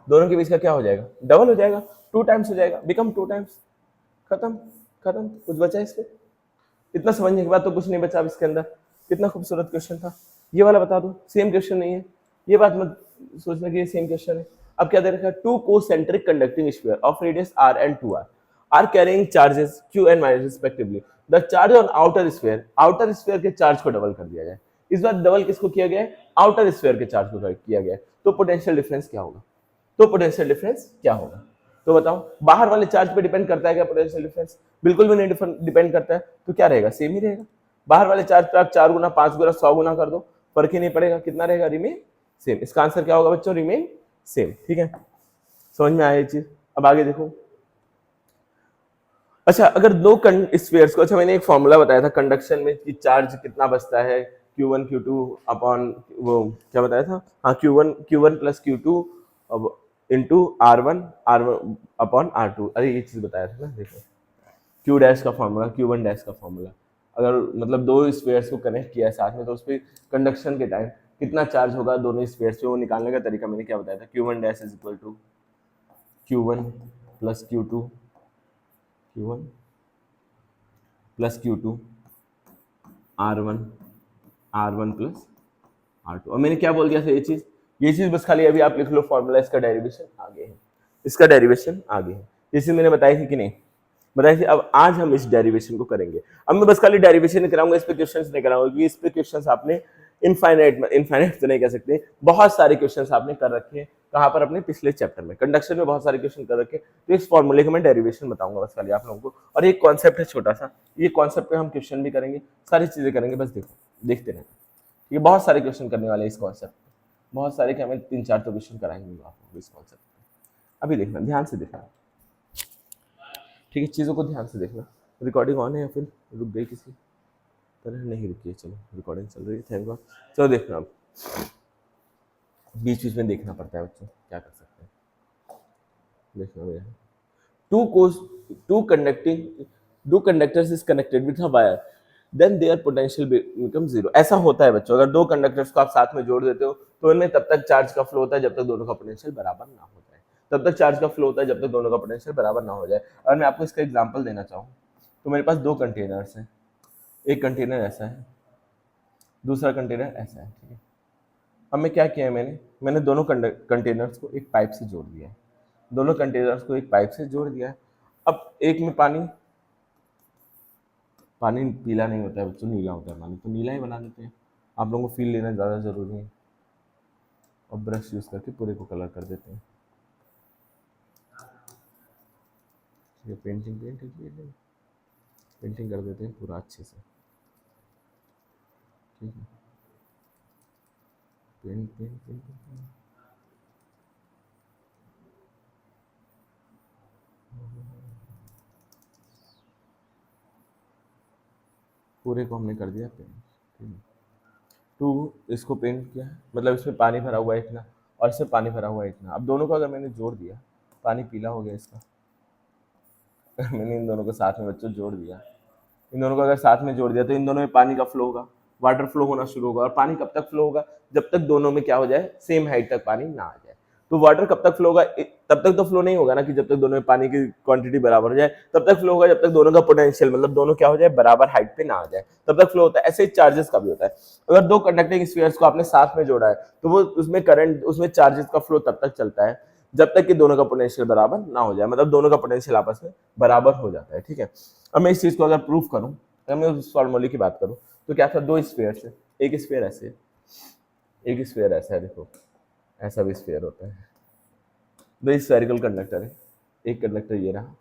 दोनों के बीच का क्या हो जाएगा, डबल हो जाएगा, 2 टाइम्स हो जाएगा, बिकम 2 टाइम्स। खत्म, खत्म, कुछ बचा इसके, इतना समझने के बाद तो कुछ नहीं बचा अब इसके अंदर। कितना खूबसूरत क्वेश्चन था ये वाला, बता दो सेम क्वेश्चन नहीं है, ये बात मत सोचना कि ये सेम क्वेश्चन है। अब क्या दे रखा है, two concentric conducting sphere of radius r and 2r are carrying charges q and minus respectively. The charge on outer sphere के चार्ज को डबल कर दिया जाए। इस बार डबल किसको किया गया है, आउटर स्फीयर के चार्ज को किया गया है, तो पोटेंशियल डिफरेंस क्या होगा, तो पोटेंशियल डिफरेंस क्या होगा, तो बताओ। बाहर वाले चार्ज पे डिपेंड करता है क्या पोटेंशियल डिफरेंस, बिल्कुल भी नहीं डिपेंड करता है, तो क्या रहेगा, सेम ही रहेगा। बाहर वाले चार्ज पे आप 4 गुना 5 गुना 100 गुना कर दो, फर्क ही नहीं पड़ेगा, कितना रहेगा, रिमेन सेम। इसका आंसर क्या होगा बच्चों, रिमेन सेम। ठीक है, समझ में आया ये चीज। अब आगे देखो, अच्छा अगर दो स्फीयर्स को, अच्छा मैंने एक फॉर्मूला बताया था कंडक्शन में कि चार्ज कितना बचता है, Q1 Q2 अपॉन, वो क्या बताया था, हाँ Q1 plus Q2 into R1 upon R2, अरे ये चीज बताया था ना, देखो Q डैश का फॉर्मूला, Q1 डैश का फॉर्मूला। अगर मतलब दो स्फीयर्स को कनेक्ट किया है साथ में तो उस पर कंडक्शन के टाइम कितना चार्ज होगा दोनों स्फीयर्स पे, वो निकालने का तरीका मैंने क्या बताया था, Q1 dash is equal to Q1 plus Q2, Q1 plus Q2 R1 plus R2। और मैंने क्या बोल दिया था, ये चीज बस खाली अभी आप लिख लो, फॉर्मूला, इसका डेरिवेशन आगे है, इसका डेरिवेशन आगे है, ये चीज मैंने बताई थी कि नहीं बताई थी। अब आज हम इस डेरिवेशन को करेंगे। अब मैं बस खाली डेरिवेशन नहीं कराऊंगा, इस पे क्वेश्चंस नहीं कराऊंगा, क्योंकि इस पे क्वेश्चंस आपने इनफाइनाइट तो नहीं कह सकते, बहुत सारे क्वेश्चंस आपने कर रखे हैं, कहाँ पर, अपने पिछले चैप्टर में कंडक्शन में बहुत सारे क्वेश्चन कर रखे हैं। तो इस फॉर्मूले का मैं डेरिवेशन बताऊंगा बस खाली आप लोगों को, और एक कॉन्सेप्ट है छोटा सा, ये कॉन्सेप्ट पे हम क्वेश्चन भी करेंगे, सारी चीजें करेंगे, बस देखो देखते रहना। ये बहुत सारे क्वेश्चन करने वाले हैं इस कॉन्सेप्ट, बहुत सारे, क्या मैं 3-4 तो क्वेश्चन कराएंगे आपको इस कॉन्सेप्ट। अभी देखना, ध्यान से देखना, ठीक है, चीज़ों को ध्यान से देखना। रिकॉर्डिंग ऑन है या फिर रुक गई, किसी तरह नहीं रुकी है, चलो रिकॉर्डिंग चल रही है, थैंक गॉड। चलो देखना, अब बीच बीच में देखना पड़ता है बच्चों, क्या कर सकते हैं, देखना भैया। Two conducting two conductors is connected with a wire, then their potential become zero. ऐसा होता है बच्चों, अगर दो कंडक्टर्स को आप साथ में जोड़ देते हो तो इनमें तब तक चार्ज का फ्लो होता है जब तक दोनों का पोटेंशियल बराबर ना हो जाए, तब तक चार्ज का फ्लो होता है जब तक दोनों का पोटेंशियल बराबर ना हो जाए। अगर मैं आपको इसका एग्जांपल देना चाहूँ तो मेरे पास दो कंटेनर्स हैं, एक कंटेनर ऐसा है, दूसरा कंटेनर ऐसा है, ठीक है। अब मैं क्या किया है, मैंने दोनों कंटेनर्स को एक पाइप से जोड़ दिया है, दोनों कंटेनर्स को एक पाइप से जोड़ दिया है। अब एक में पानी पीला नहीं होता है बच्चों, नीला होता है पानी, तो नीला ही बना देते हैं, आप लोगों को फील लेना ज़्यादा ज़रूरी है, और ब्रश यूज़ करके पूरे को कलर कर देते हैं। ये पेंटिंग कर देते हैं पूरा अच्छे से, ठीक है, पेंट पूरे को हमने कर दिया पेंट, ठीक है। टू इसको पेंट किया, मतलब इसमें पानी भरा हुआ है इतना और इसमें पानी भरा हुआ है इतना। अब दोनों को अगर मैंने जोड़ दिया, पानी पीला हो गया इसका, मैंने इन दोनों को साथ में बच्चों जोड़ दिया, इन दोनों को अगर साथ में जोड़ दिया तो इन दोनों में पानी का फ्लो होगा, वाटर फ्लो होना शुरू होगा। और पानी कब तक फ्लो होगा, जब तक दोनों में क्या हो जाए, सेम हाइट तक पानी ना आ जाए। तो वाटर कब तक फ्लो होगा, तब तक तो फ्लो नहीं होगा ना कि जब तक दोनों में पानी की क्वांटिटी बराबर हो जाए, तब तक फ्लो होगा जब तक दोनों का पोटेंशियल, मतलब दोनों क्या हो जाए, बराबर हाइट पे ना आ जाए, तब तक फ्लो होता है। ऐसे ही चार्जेस का भी होता है, अगर दो कंडक्टिंग स्फीयर्स को आपने साथ में जोड़ा है तो वो उसमें करंट, उसमें चार्जेस का फ्लो तब तक चलता है जब तक कि दोनों का पोटेंशियल बराबर ना हो जाए, मतलब दोनों का पोटेंशियल आपस में बराबर हो जाता है, ठीक है। अब मैं इस चीज को अगर प्रूफ करूं, अगर मैं उस फॉर्मूले की बात करूं तो क्या था, दो स्फीयर है, एक स्फीयर ऐसे, एक स्फीयर ऐसा है, देखो ऐसा भी स्फीयर होता है, दो स्फेरिकल कंडक्टर है, एक कंडक्टर ये रहा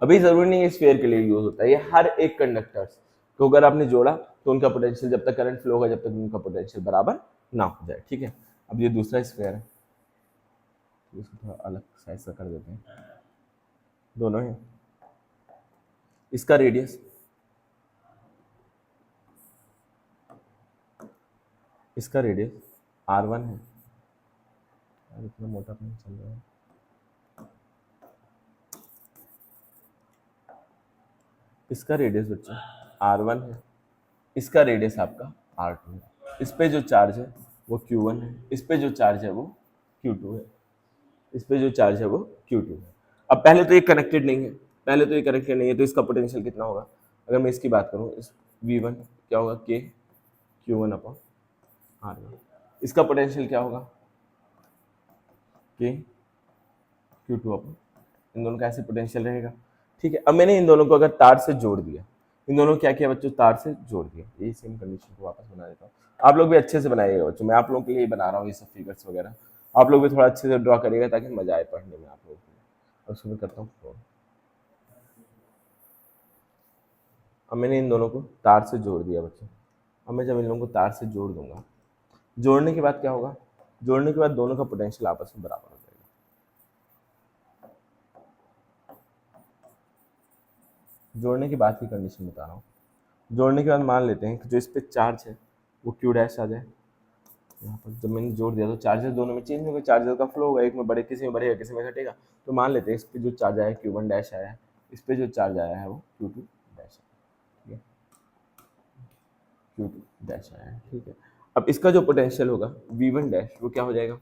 अभी जरूरी नहीं है स्फीयर के लिए यूज होता है, ये हर एक कंडक्टर्स तो अगर आपने जोड़ा तो उनका पोटेंशियल जब तक करंट फ्लो होगा जब तक उनका पोटेंशियल बराबर ना हो जाए, ठीक है। अब ये दूसरा स्फीयर है, इसको थोड़ा अलग साइज का कर देते हैं, दोनों है। इसका रेडियस, इसका रेडियस r1 है, इतना मोटा पेन चल रहा है, इसका रेडियस बच्चों r1 है, इसका रेडियस आपका r2 है, इस पे जो चार्ज है वो q1 है, इस पे जो चार्ज है वो q2 है, इस पे जो चार्ज है वो q2 है। अब पहले तो ये कनेक्टेड नहीं है, पहले तो ये कनेक्टेड नहीं है, तो इसका पोटेंशियल कितना होगा, अगर मैं इसकी बात करूँ, इस v1 क्या होगा k q1 अपॉन r1, इसका पोटेंशियल क्या होगा k q2 अपॉन, इन दोनों का ऐसे पोटेंशियल रहेगा, ठीक है। अब मैंने इन दोनों को अगर तार से जोड़ दिया, इन दोनों को क्या किया बच्चों, तार से जोड़ दिया, यही सेम कंडीशन को वापस बना देता हूँ। आप लोग भी अच्छे से बनाइएगा बच्चों, मैं आप लोगों के लिए बना रहा हूँ ये सब फिगर्स वगैरह, आप लोग भी थोड़ा अच्छे से ड्रॉ करिएगा ताकि मजा आए पढ़ने में आप लोगों को। और उसमें करता हूँ फोन, अब मैंने इन दोनों को तार से जोड़ दिया बच्चों। अब मैं जब इन लोगों को तार से जोड़ दूंगा, जोड़ने के बाद क्या होगा, जोड़ने के बाद दोनों का पोटेंशियल आपस में बराबर हो जाएगा। जोड़ने के बाद की कंडीशन बता रहा हूँ, जोड़ने के बाद मान लेते हैं कि जो इस पे चार्ज है वो क्यू डैश आ जाए, यहाँ पर जब मैंने जोड़ दिया तो चार्जेस दोनों में चेंज हो गए, चार्जेस का फ्लो होगा, एक में बढ़े, किसी में बढ़ेगा किसी में घटेगा। तो मान लेते हैं इस पे जो चार्ज आया है Q1 डैश आया है, इस पे जो चार्ज आया है वो Q2 डैश आया है, Q2 डैश आया है, ठीक है। अब इसका जो पोटेंशियल होगा V1 डैश वो क्या हो जाएगा,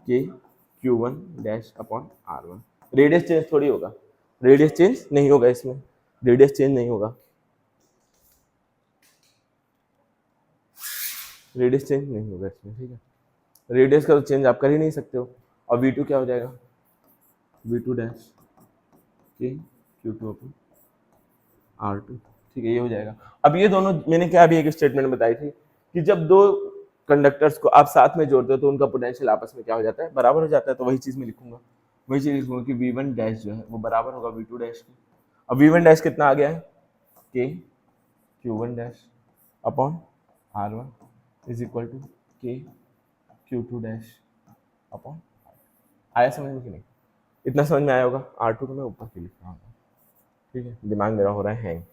कि Q1 dash upon R1, radius change थोड़ी होगा, रेडियस चेंज नहीं होगा, इसमें रेडियस चेंज नहीं होगा, रेडियस चेंज नहीं होगा इसमें, ठीक है। रेडियस का तो चेंज आप कर ही नहीं सकते हो। और V2 क्या हो जाएगा, V2 डैश के Q2 अपॉन R2, ठीक है, ये हो जाएगा। अब ये दोनों मैंने क्या अभी एक स्टेटमेंट बताई थी कि जब दो कंडक्टर्स को आप साथ में जोड़ते हो तो उनका पोटेंशियल आपस में क्या हो जाता है, बराबर हो जाता है। तो वही चीज मैं लिखूंगा, वही चीज लिखूंगा कि V1 डैश जो है वो बराबर होगा V2 डैश के। अब V1 डैश कितना आ गया है, k Q1 dash upon R1 is equal to k Q2 dash upon, आया समझ में कि नहीं, इतना समझ में आया होगा। R2 को मैं ऊपर के लिख रहा हूँ, ठीक है, दिमाग मेरा हो रहा है हैंग,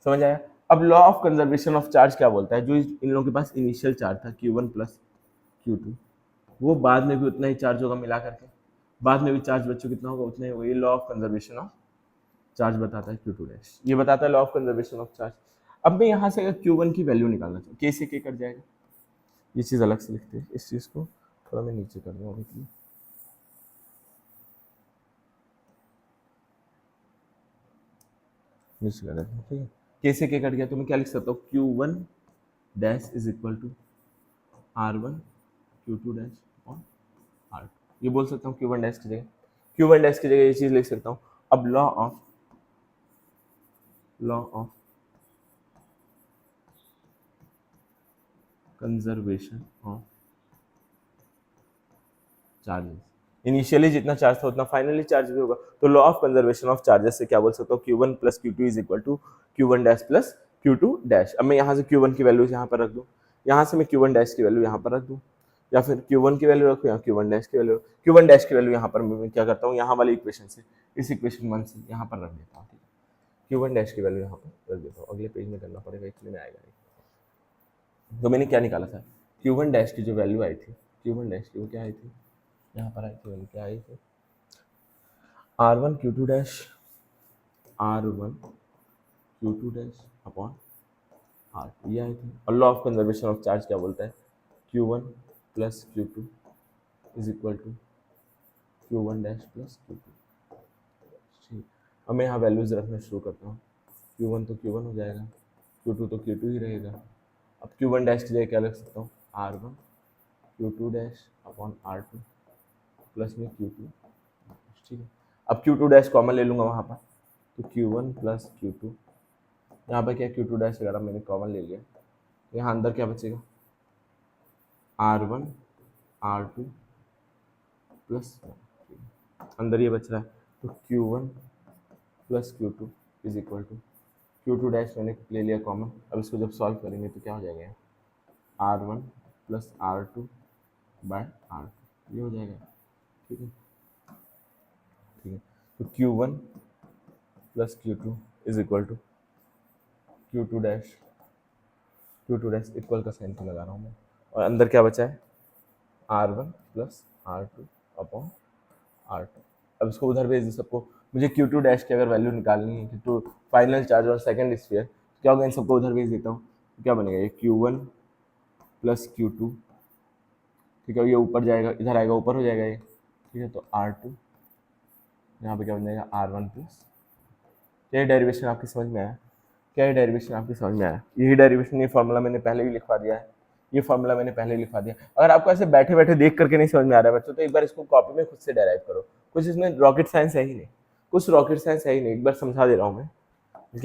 समझ आया। अब law of conservation of charge क्या बोलता है, जो इन लोगों के पास इनिशियल चार्ज था Q1 प्लस Q2, वो बाद में भी उतना ही चार्ज होगा मिला करके, बाद में भी चार्ज बच्चों कितना होगा उतना ही होगा। ये law of conservation of charge बताता है Q2 डैश, ये बताता है law of conservation of charge. अब मैं यहाँ से अगर Q1 की वैल्यू निकालना चाहूँ, K से K कट जाएगा, ये चीज़ अलग से लिखते हैं, इस चीज़ को थोड़ा मैं नीचे कर दूँगा देखिए, नीचे कर देते हैं, ठीक है। K से K कट गया तो मैं क्या लिख सकता हूँ, Q1 dash is equal to R1 Q2 dash और R2, ये बोल सकता हूँ Q1 डैश की जगह, Q1 डैश की जगह ये चीज़ लिख सकता हूँ। अब law of conservation of charges, initially जितना चार्ज था उतना फाइनली चार्ज भी होगा। तो law of conservation of charges से क्या बोल सकता हूँ, Q1 plus Q2 is equal to Q1 dash plus Q2 dash. अब मैं यहाँ से Q1 की वैल्यू यहाँ पर रख दूँ, यहाँ से मैं Q1 डैश की वैल्यू यहाँ पर रख दूँ, या फिर Q1 की वैल्यू रखूँ, यहाँ Q1 डैश की वैल्यू, Q1 डैश की वैल्यू यहाँ पर मैं क्या करता हूँ, यहाँ वाली इक्वेशन से, इस इक्वेशन 1 से यहाँ पर रख देता हूँ, ठीक है। Q1 डैश की वैल्यू यहाँ पर रख देता हूँ, अगले पेज में करना पड़ेगा इसलिए में आएगा नहीं। तो मैंने क्या निकाला था, Q1 डैश की जो वैल्यू आई थी, Q1 डैश की वो क्या आई थी, यहाँ पर आई थी वैल्यू क्या आई थी, R1 Q2 dash, R1 Q2 dash upon R2, ये आई थी। और law of conservation of charge क्या बोलता है, Q1 plus Q2 is equal to Q1 dash plus Q2, ठीक। अब मैं यहाँ वैल्यूज रखना शुरू करता हूँ, Q1 तो Q1 हो जाएगा, Q2 तो Q2 ही रहेगा। अब Q1 डैश की जगह क्या लिख सकता हूँ, R1 Q2 dash upon R2 plus में Q2, ठीक है। अब Q2 डैश कॉमन ले लूँगा वहाँ पर, तो Q1 प्लस Q2, यहाँ पर क्या Q2 डैश वगैरह मैंने कॉमन ले लिया, यहाँ अंदर क्या बचेगा, R1 R2 प्लस अंदर ये बच रहा है, तो Q1 plus Q2 is equal to Q2 dash मैंने ले लिया कॉमन। अब इसको जब सॉल्व करेंगे तो क्या हो जाएगा, R1 plus R2 bye R2, ये हो जाएगा। ठीक है, ठीक है, तो Q1 plus Q2 is equal to Q2 dash equal का साइन लगा रहा हूँ मैं, और अंदर क्या बचा है, R1 plus R2 upon R2। अब इसको उधर भेज दो सबको। मुझे Q2 डैश की अगर वैल्यू निकालनी है, तो फाइनल चार्ज और सेकंड स्फीयर, क्या होगा, इन सबको उधर भेज देता हूँ, तो क्या बनेगा, ये Q1 प्लस Q2, ठीक है, ये ऊपर जाएगा, इधर आएगा, ऊपर हो जाएगा ये, ठीक है, तो R2 यहाँ पे क्या बन जाएगा, R1 प्लस, क्या ये डेरिवेशन आपकी समझ में आया, क्या ये डेरिवेशन आपकी समझ में आया, यही डेरिवेशन, ये फॉर्मूला मैंने पहले भी लिखवा दिया है, ये फॉर्मूला मैंने पहले ही लिखवा दिया। अगर आपको ऐसे बैठे बैठे देख करके नहीं समझ में आ रहा है बच्चों, तो एक बार इसको कॉपी में खुद से डेराइव करो, कुछ इसमें रॉकेट साइंस है ही नहीं, कुछ रॉकेट साइंस है ही नहीं। एक बार समझा दे रहा हूँ मैं,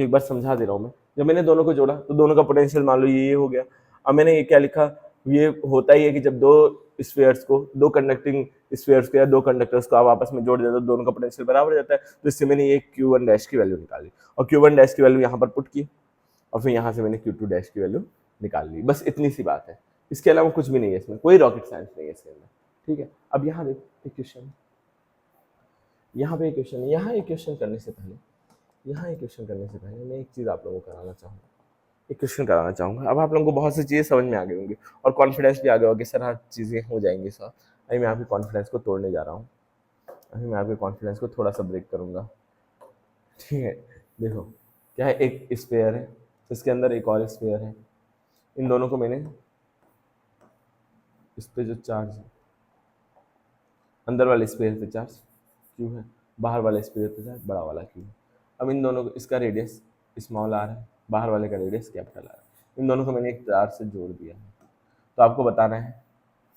एक बार समझा दे रहा हूँ मैं। जब मैंने दोनों को जोड़ा तो दोनों का पोटेंशियल मान लो ये हो गया। अब मैंने ये क्या लिखा, ये होता ही है कि जब दो स्फीयर्स को, दो कंडक्टिंग स्फीयर्स को या दो कंडक्टर्स को आप आपस में जोड़ देते हो, दोनों का पोटेंशियल बराबर हो जाता है। तो इससे मैंने ये Q1 डैश की वैल्यू निकाली, और Q1 डैश की वैल्यू यहाँ पर पुट की, और फिर यहाँ से मैंने Q2 डैश की वैल्यू निकाल ली। बस इतनी सी बात है, इसके अलावा कुछ भी नहीं है इसमें, कोई रॉकेट साइंस नहीं है इसके अंदर। ठीक है, अब यहाँ देखो एक क्वेश्चन, यहाँ पे एक क्वेश्चन, यहाँ एक क्वेश्चन करने से पहले मैं एक चीज़ आप लोगों को कराना चाहूँगा, एक क्वेश्चन कराना चाहूँगा। अब आप लोगों को बहुत सी चीज़ें समझ में आ गई होंगी और कॉन्फिडेंस भी आ गया होगा कि सर हर चीज़ें हो जाएंगी सर। अभी मैं आपके कॉन्फिडेंस को तोड़ने जा रहा हूँ, अभी मैं आपके कॉन्फिडेंस को थोड़ा सा ब्रेक करूँगा। ठीक है, देखो क्या है, एक स्फीयर है, इसके अंदर एक और स्फीयर है, इन दोनों को मैंने, इस पे जो चार्ज है, अंदर वाले स्फीयर पे चार्ज Q है, बाहर वाले स्फीयर पे चार्ज बड़ा वाला Q है। अब इन दोनों को, इसका रेडियस स्मॉल आर है, बाहर वाले का रेडियस कैपिटल आर है, इन दोनों को मैंने एक तार से जोड़ दिया है। तो आपको बताना है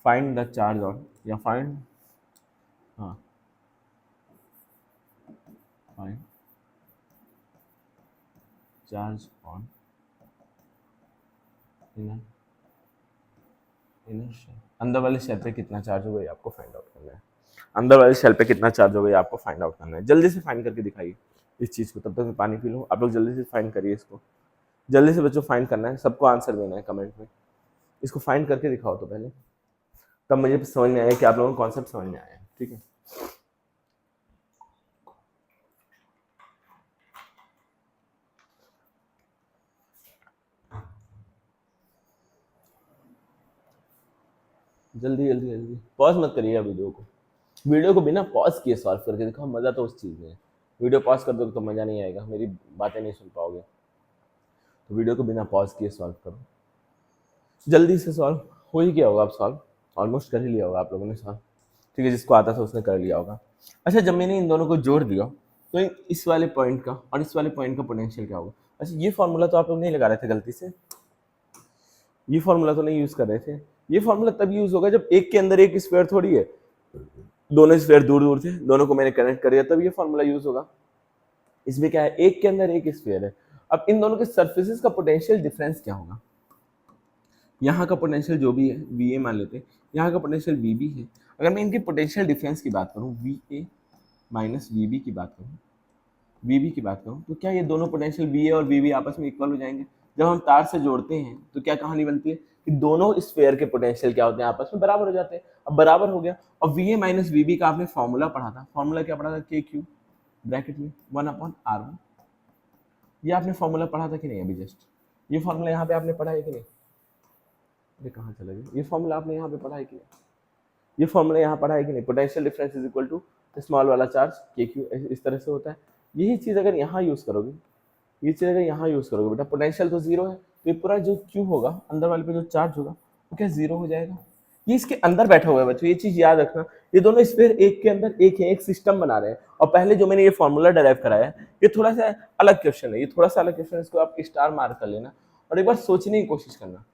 फाइंड द चार्ज ऑन, या find charge on inner shell, अंदर वाले शेल पे कितना चार्ज होगा ये आपको फाइंड आउट करना है। अंदर वाले शेल पे कितना चार्ज होगा ये आपको फाइंड आउट करना है। जल्दी से फाइंड करके दिखाइए इस चीज़ को, तब तक मैं पानी पी लूँ। आप लोग जल्दी से फाइंड करिए इसको, जल्दी से बच्चों फाइंड करना है, सबको आंसर देना है कमेंट में। इसको फाइंड करके दिखाओ तो पहले, तब मुझे समझ में आया कि आप लोगों को कॉन्सेप्ट समझ में आया है। ठीक है, जल्दी जल्दी जल्दी, पॉज मत करिएगा वीडियो को बिना पॉज किए सॉल्व करके दिखाओ, मज़ा तो उस चीज़ में है। वीडियो पॉज कर दोगे तो मज़ा नहीं आएगा, मेरी बातें नहीं सुन पाओगे। तो वीडियो को बिना पॉज किए सॉल्व करो, जल्दी से सॉल्व हो ही गया होगा, आप सॉल्व ऑलमोस्ट कर ही लिया होगा आप लोगों ने सॉल्व। ठीक है, जिसको आता था उसने कर लिया होगा। अच्छा, जब मैंने इन दोनों को जोड़ दिया तो इस वाले पॉइंट का और इस वाले पॉइंट का पोटेंशियल क्या होगा। अच्छा, ये फॉर्मूला तो आप लोग नहीं लगा रहे थे गलती से, ये फॉर्मूला तो नहीं यूज कर रहे थे। ये फॉर्मूला तब यूज होगा जब एक के अंदर एक स्क्वायर थोड़ी है, दोनों स्क्वायर दूर दूर थे, दोनों को मैंने कनेक्ट कर दिया, तब ये फॉर्मूला यूज होगा। इसमें क्या है, एक के अंदर एक स्क्वायर है। अब इन दोनों के सरफेसेस का पोटेंशियल डिफरेंस क्या होगा, यहाँ का पोटेंशियल जो भी है VA मान लेते हैं, यहाँ का पोटेंशियल VB है। अगर मैं इनकी पोटेंशियल डिफरेंस की बात करूँ, VA माइनस VB की बात करूँ, VB की बात करूँ, तो क्या ये दोनों पोटेंशियल VA और VB आपस में इक्वल हो जाएंगे। जब हम तार से जोड़ते हैं तो क्या कहानी बनती है कि दोनों स्फीयर के पोटेंशियल क्या होते हैं, आपस में बराबर हो जाते हैं। अब बराबर हो गया, और VA माइनस VB का आपने फॉर्मूला पढ़ा था, फॉर्मूला क्या पढ़ा था, KQ ब्रैकेट में 1/R1। ये आपने फॉर्मूला पढ़ा था कि नहीं अभी जस्ट, ये फॉर्मूला यहाँ पे आपने पढ़ा है कि नहीं, ये कहाँ चला गया, ये फॉर्मूला आपने यहाँ पे पढ़ा है कि नहीं, ये फॉर्मूला यहाँ पढ़ा है कि नहीं, potential difference is equal to small वाला चार्ज KQ, इस तरह से होता है। यही चीज़ अगर यहाँ यूज़ करोगे, ये चीज़ अगर यहाँ यूज़ करोगे बेटा, पोटेंशियल तो जीरो है, तो ये पूरा जो Q होगा अंदर वाले पे जो चार्ज होगा वो क्या जीरो हो जाएगा। ये इसके अंदर बैठा हुआ है बच्चों, ये चीज़ याद रखना। ये दोनों स्फीयर एक के अंदर एक है, एक सिस्टम बना रहे हैं। और पहले जो मैंने ये फॉर्मूला डेराइव कराया है, ये थोड़ा सा अलग क्वेश्चन है, ये थोड़ा सा अलग क्वेश्चन है, इसको आप स्टार मार्क कर लेना और एक बार सोचने की कोशिश करना।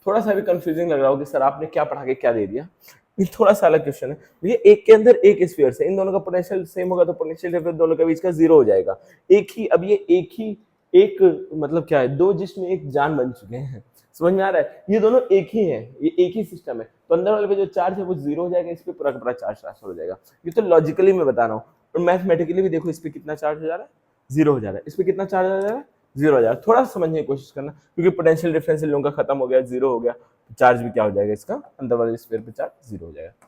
थोड़ा सा भी कंफ्यूजिंग लग रहा हो कि सर आपने क्या पढ़ा के क्या दे दिया, ये थोड़ा सा अलग क्वेश्चन है। ये एक के अंदर एक स्फीयर से इन दोनों का पोटेंशियल सेम होगा, तो पोटेंशियल डिफरेंस दोनों के बीच का जीरो हो जाएगा। एक ही, अब ये एक मतलब क्या है, दो जिसमें एक जान बन चुके हैं, समझ में आ रहा है। ये दोनों एक ही है, ये एक ही सिस्टम है, तो अंदर वाले पे जो चार्ज है वो जीरो हो जाएगा, इस पे पूरा का पूरा चार्ज ट्रांसफर हो जाएगा। ये तो लॉजिकली मैं बता रहा हूँ, और मैथमेटिकली भी देखो इस पे कितना चार्ज हो जा रहा है, जीरो हो जा रहा है, इस पे कितना चार्ज आ जा रहा है, जीरो हो जा रहा है। थोड़ा सा समझने की कोशिश करना, क्योंकि पोटेंशियल डिफरेंस इन लोगों का खत्म हो गया, जीरो हो गया, तो चार्ज भी क्या हो जाएगा, इसका अंदर वाले स्फीयर पे चार्ज जीरो हो जाएगा।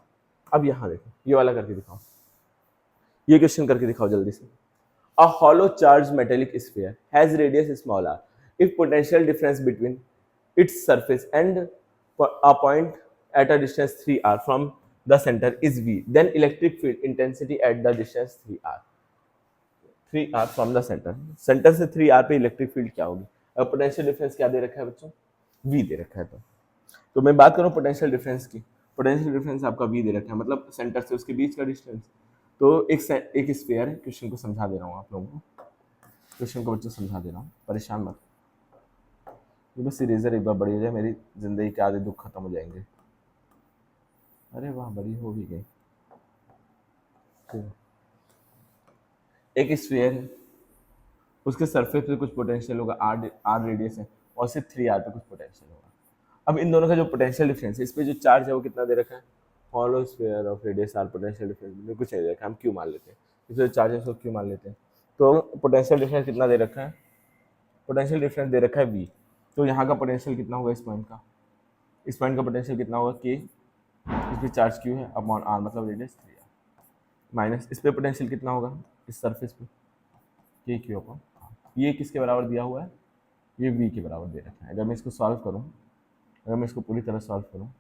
अब यहाँ देखो, ये वाला करके दिखाओ, ये क्वेश्चन करके दिखाओ जल्दी से। अ hollow charged metallic sphere has radius small r. If potential difference between its surface and a point at a distance 3r from the center is v, then electric field intensity at the distance 3r. 3r from the center. Centre से 3r पे इलेक्ट्रिक फील्ड क्या होगी? अब पोटेंशियल डिफरेंस क्या दे रखा है बच्चों? v दे रखा है। तो मैं बात करूं पोटेंशियल डिफरेंस की, पोटेंशियल डिफरेंस आपका v दे रखा है, मतलब सेंटर से उसके बीच का डिस्टेंस। तो एक स्फीयर है, क्वेश्चन को समझा दे रहा हूँ आप लोगों को, क्वेश्चन को बच्चों समझा दे रहा हूँ, परेशान मत। ये बस इरेजर एक बार बड़ी हो जाए, मेरी जिंदगी के आधे दुख खत्म हो जाएंगे। अरे वाह, बड़ी हो भी गई। एक स्फीयर है, उसके सरफेस पे कुछ पोटेंशियल होगा, आर रेडियस है, और सिर्फ 3r पे कुछ पोटेंशियल होगा। अब इन दोनों का जो पोटेंशियल डिफरेंस है, इस पे जो चार्ज है वो कितना दे रखा है, hollow sphere of radius r, potential difference में कुछ नहीं दे रखा है, हम क्यू मान लेते हैं, इसमें चार्ज है उसको क्यू मान लेते हैं। तो पोटेंशियल डिफरेंस कितना दे रखा है, पोटेंशियल डिफरेंस दे रखा है v। तो यहाँ का पोटेंशियल कितना होगा, इस पॉइंट का, इस पॉइंट का पोटेंशियल कितना होगा k, इस पे चार्ज q है अपॉन r, मतलब रेडियस 3r, माइनस इस पे पोटेंशियल कितना होगा, इस सरफेस पे k q अपॉन r। ये किसके बराबर दिया हुआ है, ये v के बराबर दे रखा है। अगर मैं इसको सॉल्व करूँ, अगर मैं इसको पूरी तरह सॉल्व करूँ,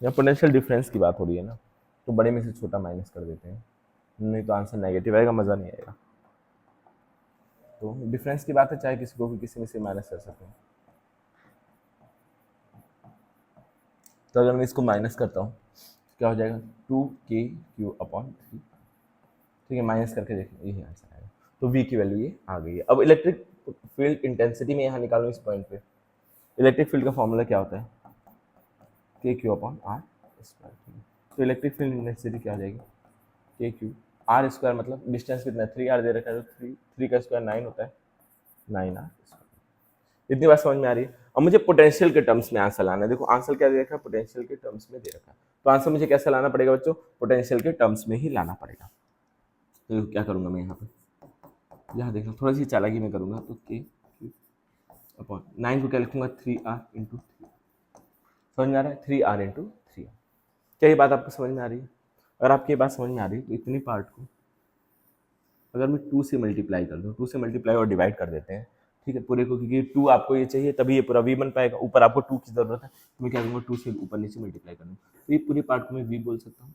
या पोटेंशियल डिफरेंस की बात हो रही है ना, तो बड़े में से छोटा माइनस कर देते हैं, नहीं तो आंसर नेगेटिव आएगा, मज़ा नहीं आएगा। तो डिफरेंस की बात है, चाहे किसी को भी किसी में से माइनस कर सकते हैं। तो अगर मैं इसको माइनस करता हूँ तो क्या हो जाएगा, 2k अपॉन 3, ठीक है, माइनस करके देखो, यही आंसर आएगा। तो v की वैल्यू ये आ गई है। अब इलेक्ट्रिक फील्ड इंटेंसिटी में यहाँ निकालो इस पॉइंट पे, इलेक्ट्रिक फील्ड का फॉर्मूला क्या होता है, k अपॉन r स्क्वायर। तो इलेक्ट्रिक फील्ड इंटेंसिटी क्या हो जाएगी, k r स्क्वायर, मतलब डिस्टेंस कितना है, 3r दे रखा है, तो 3 का स्क्वायर 9 होता है, 9r स्क्वायर। इतनी बात समझ में आ रही है। अब मुझे पोटेंशियल के टर्म्स में आंसर लाना है। देखो आंसर क्या दे रखा है, पोटेंशियल के टर्म्स में दे रखा है। तो आंसर मुझे कैसे लाना पड़ेगा बच्चों, पोटेंशियल के टर्म्स में ही लाना पड़ेगा। तो क्या करूंगा मैं यहाँ पे, यहाँ देखना, थोड़ा सी चालाकी में करूंगा, तो k अपॉन 9 को क्या लिखूंगा, 3r इंटू 3, समझ में आ रहा है, 3r इंटू 3r। क्या ये बात आपको समझ में आ रही है? अगर आपकी ये बात समझ में आ रही है तो इतनी पार्ट को अगर मैं 2 से मल्टीप्लाई कर दूँ, 2 से मल्टीप्लाई और डिवाइड कर देते हैं, ठीक है, पूरे को, क्योंकि 2 आपको ये चाहिए तभी ये पूरा v बन पाएगा, ऊपर आपको 2 की जरूरत है, तो मैं क्या करूँगा, 2 से ऊपर नीचे मल्टीप्लाई कर दूँ, तो ये पूरी पार्ट को मैं v बोल सकता हूँ,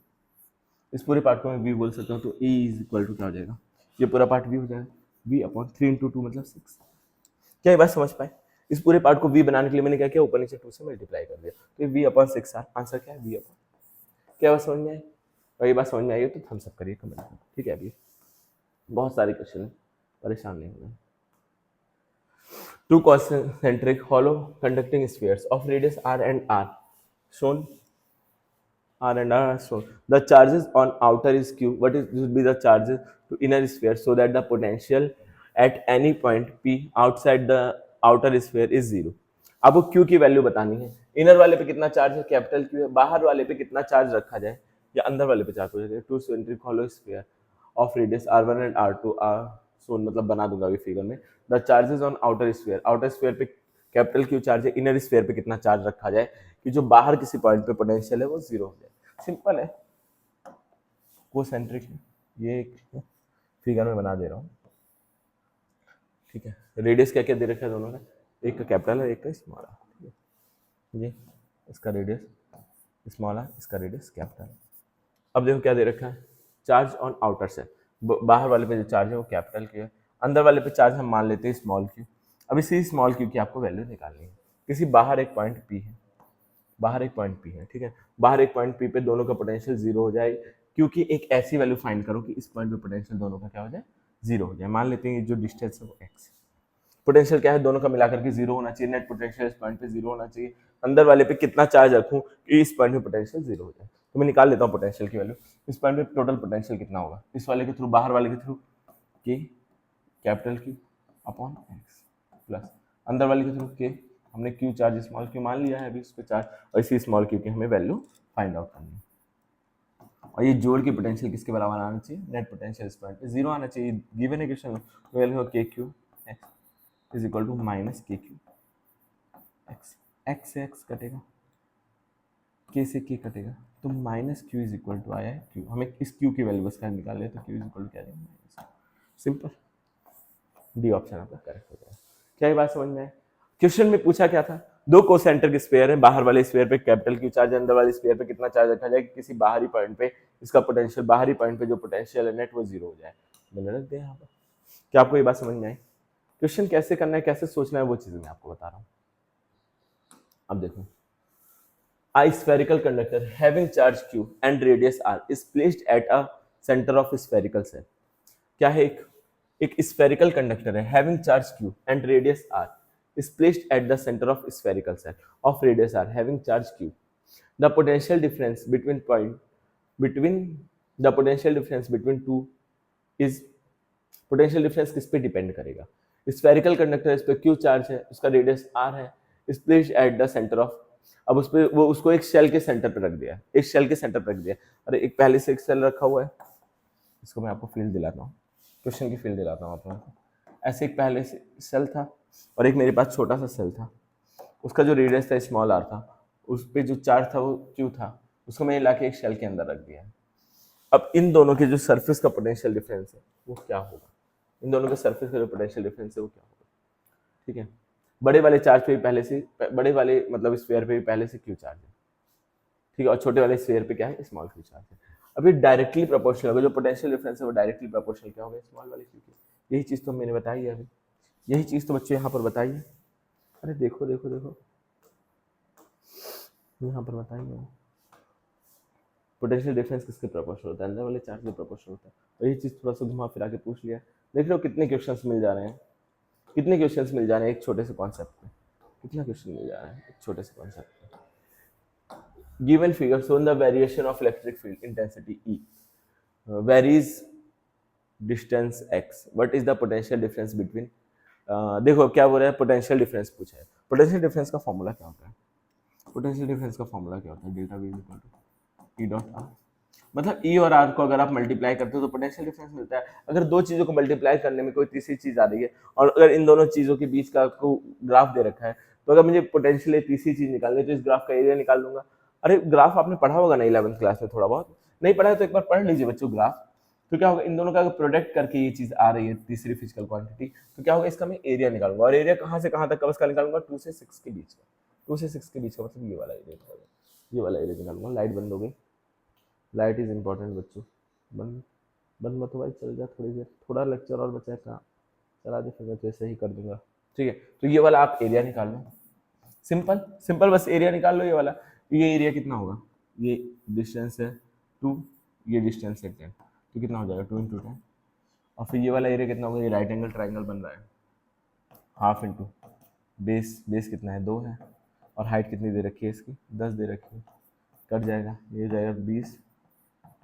इस पूरे पार्ट को मैं v बोल सकता हूँ। तो a इज इक्वल टू क्या हो जाएगा, ये पूरा पार्ट v हो जाएगा, v अपॉन 3 इंटू 2 मतलब 6। क्या ये बात समझ पाए? इस पूरे पार्ट को v बनाने के लिए मैंने क्या किया, ऊपर नीचे 2 से मल्टीप्लाई कर दिया, तो ये v अपॉन 6 आंसर क्या है, v अपॉन। क्या बात समझ में आई? और ये बात समझ में आई तो थम्स अप करिए कमेंट में, ठीक है। अभी बहुत सारे क्वेश्चन है, परेशान नहीं होना। Two concentric hollow conducting spheres of radius r and r shown, r and r are shown. The charges on outer is q. What is will be the charges to inner sphere so that the potential at any point p outside the outer sphere is 0. आपको q की वैल्यू बतानी है, इनर वाले पे कितना चार्ज है, कैपिटल q है, बाहर वाले पे कितना चार्ज रखा जाए, या अंदर वाले पे चार्ज हो जाए। Two symmetric hollow sphere of radius r1 and r2 are shown, मतलब बना दूंगा अभी फिगर में। The charges on outer sphere, outer sphere पे कैपिटल क्यू चार्ज है, इनर स्फीयर पे कितना चार्ज रखा जाए कि जो बाहर किसी पॉइंट पे पोटेंशियल है वो 0 हो जाए। सिंपल है, कोसेंट्रिक है, ये एक फिगर में बना दे रहा हूँ, ठीक है। रेडियस क्या क्या दे रखा है दोनों का, एक का कैपिटल है, एक का स्मॉल है, ठीक है। ये इसका रेडियस स्मॉल है, इसका रेडियस कैपिटल है। अब देखो क्या दे रखा है, चार्ज ऑन आउटर से, बाहर वाले पे जो चार्ज है वो कैपिटल क्यू है, अंदर वाले पे चार्ज हम मान लेते हैं स्मॉल क्यू। अब इसी स्मॉल क्यू की आपको वैल्यू निकालनी है। किसी बाहर एक पॉइंट पी है, बाहर एक पॉइंट पी है, ठीक है, बाहर एक पॉइंट पी पे दोनों का पोटेंशियल 0 हो जाए, क्योंकि एक ऐसी वैल्यू फाइंड करो कि इस पॉइंट पे पोटेंशियल दोनों का क्या हो जाए, 0 हो जाए। मान लेते हैं जो डिस्टेंस है वो x, पोटेंशियल क्या है, दोनों का मिलाकर के 0 होना चाहिए, नेट पोटेंशियल इस पॉइंट पे 0 होना चाहिए। अंदर वाले पे कितना चार्ज रखूं कि इस पॉइंट पे पोटेंशियल 0 हो जाए, तो मैं निकाल लेता हूं पोटेंशियल की वैल्यू। इस पॉइंट पे टोटल पोटेंशियल कितना होगा, इस वाले के थ्रू, बाहर वाले के थ्रू, के capital Q upon x, plus अंदर वाले के थ्रू के, हमने क्यू चार्ज स्मॉल क्यू मान लिया है अभी उस पर चार्ज, और इसी स्मॉल क्यू की हमें वैल्यू फाइंड आउट करनी है। और ये जोड़ की पोटेंशियल किसके बराबर आना चाहिए, नेट पोटेंशियल इस पॉइंट पे 0 आना चाहिए। Given equation value k q x is equal to minus k q x, x से एक्स कटेगा, के से के कटेगा, तो minus q is equal to आया है क्यू, हमें इस क्यू की वैल्यू बस निकाल ले, तो क्यू इज इक्वल टू क्या आएगा माइनस, सिंपल, डी ऑप्शन आपका करेक्ट हो जाएगा। क्या ये बात समझ में आए? क्वेश्चन में पूछा क्या था, दो कोसेंट्रिक स्फीयर है, बाहर वाले स्फीयर पे कैपिटल क्यू चार्ज है, अंदर वाले स्फीयर पे कितना चार्ज रखा जाए, किसी बाहरी पॉइंट पे इसका पोटेंशियल, बाहरी पॉइंट पे जो पोटेंशियल है नेट वो 0 हो जाए, मैंने रख दिया यहाँ पर। क्या आपको ये बात समझ में आई? क्वेश्चन कैसे करना है, कैसे सोचना है, वो चीजें मैं आपको बता रहा हूँ। अब देखो, a spherical conductor having charge q and radius r is placed at a center of spherical cell। क्या है, एक spherical conductor है having charge q and radius r is placed at the center of spherical cell of radius r having charge q। the potential difference between the potential difference between two is, potential difference किस पे डिपेंड करेगा, स्फेरिकल कंडक्टर इस पे क्यू चार्ज है, उसका रेडियस आर है, is placed at the centre of, अब उस पे वो उसको एक शेल के सेंटर पे रख दिया, एक शेल के सेंटर पे रख दिया, अरे एक पहले से एक सेल रखा हुआ है, इसको मैं आपको फील्ड दिलाता हूँ, क्वेश्चन की फील्ड दिलाता हूँ आप लोगों को। ऐसे एक पहले से सेल था और एक मेरे पास छोटा सा सेल था, उसका जो रेडियस था स्मॉल आर था, उस पर जो चार्ज था वो क्यू था, उसको मैंने ला के एक शेल के अंदर रख दिया। अब इन दोनों के जो सरफेस का पोटेंशियल डिफरेंस है वो क्या होगा, इन दोनों के सरफेस का जो पोटेंशियल डिफरेंस है वो क्या होगा, ठीक है। बड़े वाले चार्ज पे भी पहले से, बड़े वाले मतलब स्फीयर पे भी पहले से क्यू चार्ज है, ठीक है, और छोटे वाले स्फीयर पे क्या है, स्मॉल क्यू चार्ज है। अब ये डायरेक्टली प्रोपोर्शनल होगा, जो पोटेंशियल डिफरेंस है वो डायरेक्टली प्रोपोर्शनल क्या होगा, स्मॉल वाले क्यू की। यही चीज़ तो मैंने बताई है अभी, यही चीज़ तो बच्चे यहाँ पर बताई है, अरे देखो देखो देखो यहाँ पर बताइए, पोटेंशियल डिफरेंस किसके प्रोपोर्शनल होता है, अंदर वाले चार्ज के प्रोपोर्शनल होता है। और ये चीज़ थोड़ा सा घुमा फिरा के पूछ लिया, देख रहे हो कितने क्वेश्चंस मिल जा रहे हैं, कितने क्वेश्चंस मिल जा रहे हैं एक छोटे से कॉन्सेप्ट में, कितना क्वेश्चन मिल जा रहा है एक छोटे से कॉन्सेप्ट में। Given figure show the variation of electric field intensity E varies distance x, what is the potential difference between, देखो क्या बोल रहा है, पोटेंशियल डिफरेंस पूछा है, पोटेंशियल डिफरेंस का फॉर्मूला क्या होता है, पोटेंशियल डिफरेंस का फॉर्मूला क्या होता है, delta v equal to E dot r, मतलब ई और आर को अगर आप मल्टीप्लाई करते हो तो पोटेंशियल डिफरेंस मिलता है। अगर दो चीजों को मल्टीप्लाई करने में कोई तीसरी चीज आ रही है और अगर इन दोनों चीजों के बीच का आपको ग्राफ दे रखा है, तो अगर मुझे पोटेंशियल तीसरी चीज निकालनी है तो इस ग्राफ का एरिया निकाल लूंगा। अरे ग्राफ आपने पढ़ा होगा ना 11th क्लास में, थोड़ा बहुत नहीं पढ़ा है तो एक बार पढ़ लीजिए बच्चों ग्राफ। तो क्या होगा, इन दोनों का अगर प्रोडक्ट करके ये चीज आ रही है तीसरी फिजिकल क्वांटिटी, तो क्या होगा, इसका मैं एरिया निकालूंगा, और एरिया कहाँ से कहाँ तक का उसका निकालूंगा, 2 से 6 के बीच का, 2 से 6 के बीच का मतलब ये वाला एरिया निकालूंगा, ये वाला एरिया निकालूंगा। लाइट बंद हो गई, लाइट इज इंपॉर्टेंट बच्चों, बंद बंद मत हो भाई, चल जा थोड़ी देर, थोड़ा लेक्चर और बचा है, कहाँ चला दे, फिर मैं तो ऐसे ही कर दूंगा, ठीक है। तो ये वाला आप एरिया निकाल लो, सिंपल सिंपल, बस एरिया निकाल लो ये वाला। ये एरिया कितना होगा, ये डिस्टेंस है 2, ये डिस्टेंस है 10, तो कितना हो जाएगा 2 × 10, और फिर ये वाला एरिया कितना होगा, ये राइट एंगल ट्राइंगल बन रहा है, हाफ इंटू बेस, बेस कितना है 2 है, और हाइट कितनी दे रखी है इसकी 10 दे रखी है, कट जाएगा, ये जाएगा 20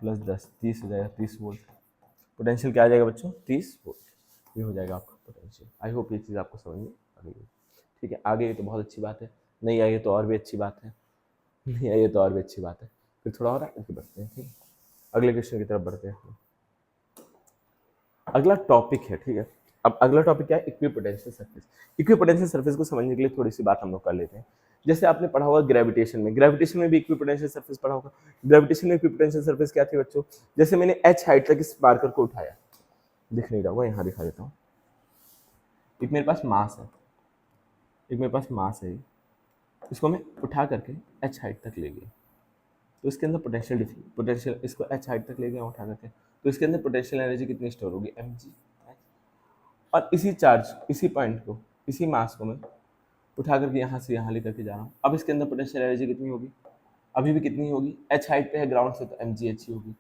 प्लस 10 30 हो जाएगा, 30 वोल्ट। पोटेंशियल क्या आ जाएगा बच्चों, 30 वोल्ट, ये हो जाएगा आपका पोटेंशियल। आई होप ये चीज़ आपको समझ में आ गई है, ठीक है। आगे ये तो बहुत अच्छी बात है, नहीं आई तो और भी अच्छी बात है, नहीं आई तो और भी अच्छी बात है, फिर थोड़ा और आगे बढ़ते हैं, ठीक है। अगले क्वेश्चन की तरफ बढ़ते हैं, अगला टॉपिक है, ठीक है। अब अगला टॉपिक क्या है, इक्विपोटेंशियल सरफेस। इक्विपोटेंशियल सरफेस को समझने के लिए थोड़ी सी बात हम लोग कर लेते हैं। जैसे आपने पढ़ा होगा ग्रेविटेशन में, ग्रेविटेशन में भी इक्विपोटेंशियल सरफेस पढ़ा होगा। ग्रेविटेशन में इक्विपोटेंशियल सरफेस क्या थी बच्चों, जैसे मैंने h हाइट तक इस मार्कर को उठाया, दिख नहीं रहा होगा, यहाँ दिखा देता हूँ, एक मेरे पास मास है, एक मेरे पास मास है, इसको मैं उठा करके h हाइट तक ले गया, तो इसके अंदर पोटेंशियल इसको h हाइट तक ले गया उठा करके, तो इसके अंदर पोटेंशियल एनर्जी कितनी स्टोर होगी, mg। और इसी चार्ज, इसी पॉइंट को, इसी मास को मैं उठा करके यहाँ से यहाँ लेकर के जा रहा हूँ, अब इसके अंदर पोटेंशियल एनर्जी कितनी होगी, अभी भी कितनी होगी, h हाइट पे है ग्राउंड से, तो mgh ही होगी।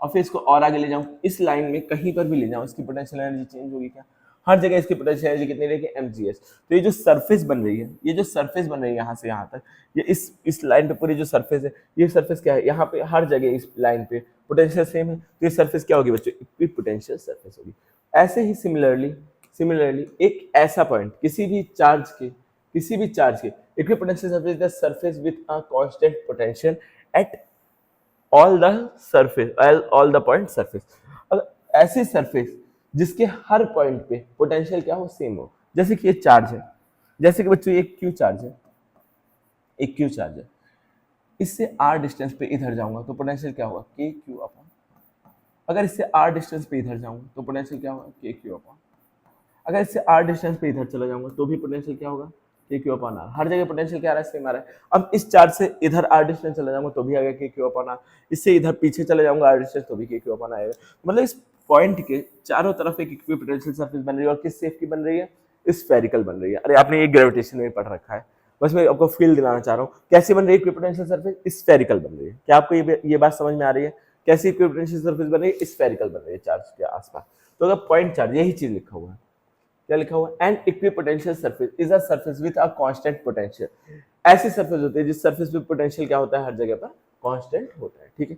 और फिर इसको और आगे ले जाऊँ, इस लाइन में कहीं पर भी ले जाऊँ, इसकी पोटेंशियल एनर्जी चेंज होगी क्या, हर जगह इसकी पोटेंशियल एनर्जी कितनी रहेगी, mgh। तो ये जो सरफेस बन रही है, ये जो सरफेस बन रही है यहाँ से यहाँ तक, ये इस लाइन पे पूरी जो सरफेस है, ये सरफेस क्या है, यहाँ पे हर जगह इस लाइन पे पोटेंशियल सेम है, तो ये सरफेस क्या होगी बच्चों, इक्विपोटेंशियल सरफेस होगी। ऐसे ही सिमिलरली एक ऐसा पॉइंट, किसी भी चार्ज के equipotential surface the surface with a constant potential at all the surface, all the point surface. अगर ऐसी सरफेस जिसके हर पॉइंट पे पोटेंशियल क्या हो, सेम हो, जैसे कि ये चार्ज है, जैसे कि बच्चों एक क्यू चार्ज है, एक क्यू चार्ज है, इससे आर डिस्टेंस पे इधर जाऊंगा तो पोटेंशियल क्या होगा, के क्यू अपॉन। अगर इससे आर डिस्टेंस पे इधर जाऊंगा तो पोटेंशियल क्या होगा, के क्यू अपॉन। अगर इससे आर डिस्टेंस पे इधर चला जाऊंगा तो भी पोटेंशियल क्या होगा, के क्यू अपॉन आर। हर जगह पोटेंशियल क्या आ रहा है, सेम आ रहा है। अब इस चार्ज से इधर आर डिस्टेंस चला जाऊंगा तो भी आएगा के क्यू अपॉन आर, इससे इधर पीछे चले जाऊंगा आर डिस्टेंस तो भी के क्यू अपॉन आएगा। मतलब इस पॉइंट के चारों तरफ एक इक्विपोटेंशियल सरफेस बन रही है, और किस शेप की बन रही है, स्फेरिकल बन रही है। अरे आपने ये ग्रेविटेशन में पढ़ रखा है, बस मैं आपको फील दिलाना चाह रहा हूँ कैसे बन रही है इक्विपोटेंशियल सरफेस, स्फेरिकल बन रही है। क्या आपको ये बात समझ में आ रही है, कैसी इक्विपोटेंशियल सरफेस बन रही है, स्फेरिकल बन रही है चार्ज के आसपास। तो अगर पॉइंट चार्ज, यही चीज लिखा हुआ है, क्या लिखा हुआ है, an equipotential surface is a surface with a constant potential. ऐसी सरफेस होती है जिस सरफेस पे पोटेंशियल क्या होता है, हर जगह पर कांस्टेंट होता है। ठीक है,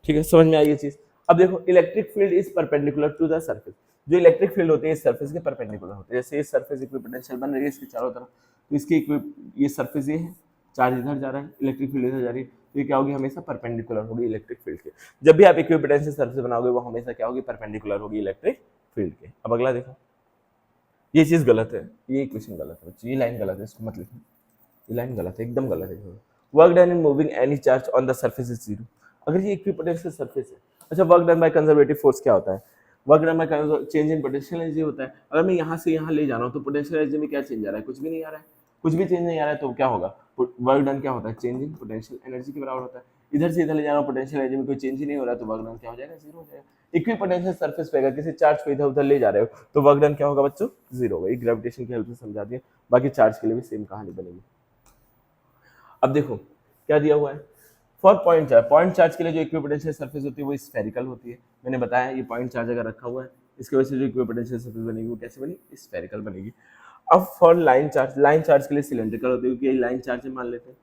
ठीक है, समझ में आई ये चीज। अब देखो electric field is perpendicular to the surface. जो इलेक्ट्रिक फील्ड होती है इस सरफेस के परपेंडिकुलर होती है। जैसे ये सरफेस इक्विपोटेंशियल बन रही है इसके चारों तरफ, तो इसकी ये सरफेस ये है, चार्ज इधर जा रहा है, इलेक्ट्रिक फील्ड इधर जा रही है, तो ये क्या होगी, हमेशा परपेंडिकुलर होगी इलेक्ट्रिक फील्ड के। जब भी आप इक्विपोटेंशियल सरफेस बनाओगे वो हमेशा क्या होगी, परपेंडिकुलर होगी इलेक्ट्रिक फील्ड के। अब अगला देखो, ये चीज गलत है, ये इक्वेशन गलत है बच्चों, ये लाइन गलत है, इसको मत लिखो, ये लाइन गलत है, एकदम गलत है। Work done in moving any charge on the surface is zero. अगर ये इक्विपोटेंशियल सरफेस है, अच्छा work done by conservative force क्या होता है, work done by change in potential energy होता है। अगर मैं यहाँ से यहाँ ले जा रहा हूँ तो पोटेंशियल एनर्जी में क्या चेंज आ रहा है, कुछ भी नहीं आ रहा है, कुछ भी चेंज नहीं आ रहा है, तो क्या होगा, वर्क डन क्या होता है, चेंज इन पोटेंशियल एनर्जी के बराबर होता है। इधर से इधर ले जा रहा हूँ, पोटेंशियल एनर्जी में कोई चेंज ही नहीं हो रहा है, तो वर्क डन क्या हो जाएगा, जीरो हो जाएगा। इक्विपोटेंशियल सरफेस पे अगर किसी चार्ज को इधर उधर ले जा रहे हो तो वर्क डन क्या होगा बच्चों, जीरो होगा। ग्रेविटेशन की हेल्प से समझा दिया, बाकी चार्ज के लिए भी सेम कहानी बनेगी। अब देखो क्या दिया हुआ है, फॉर पॉइंट चार्ज के लिए जो इक्विपोटेंशियल सरफेस होती है वो स्फेरिकल होती है। मैंने बताया ये पॉइंट चार्ज अगर रखा हुआ है, इसकी वजह से जो इक्विपोटेंशियल सरफेस बनेगी वो कैसे बनी, स्फेरिकल बनेगी। अब फॉर लाइन चार्ज के लिए सिलेंड्रिकल होती है, क्योंकि ये लाइन चार्ज मान लेते हैं।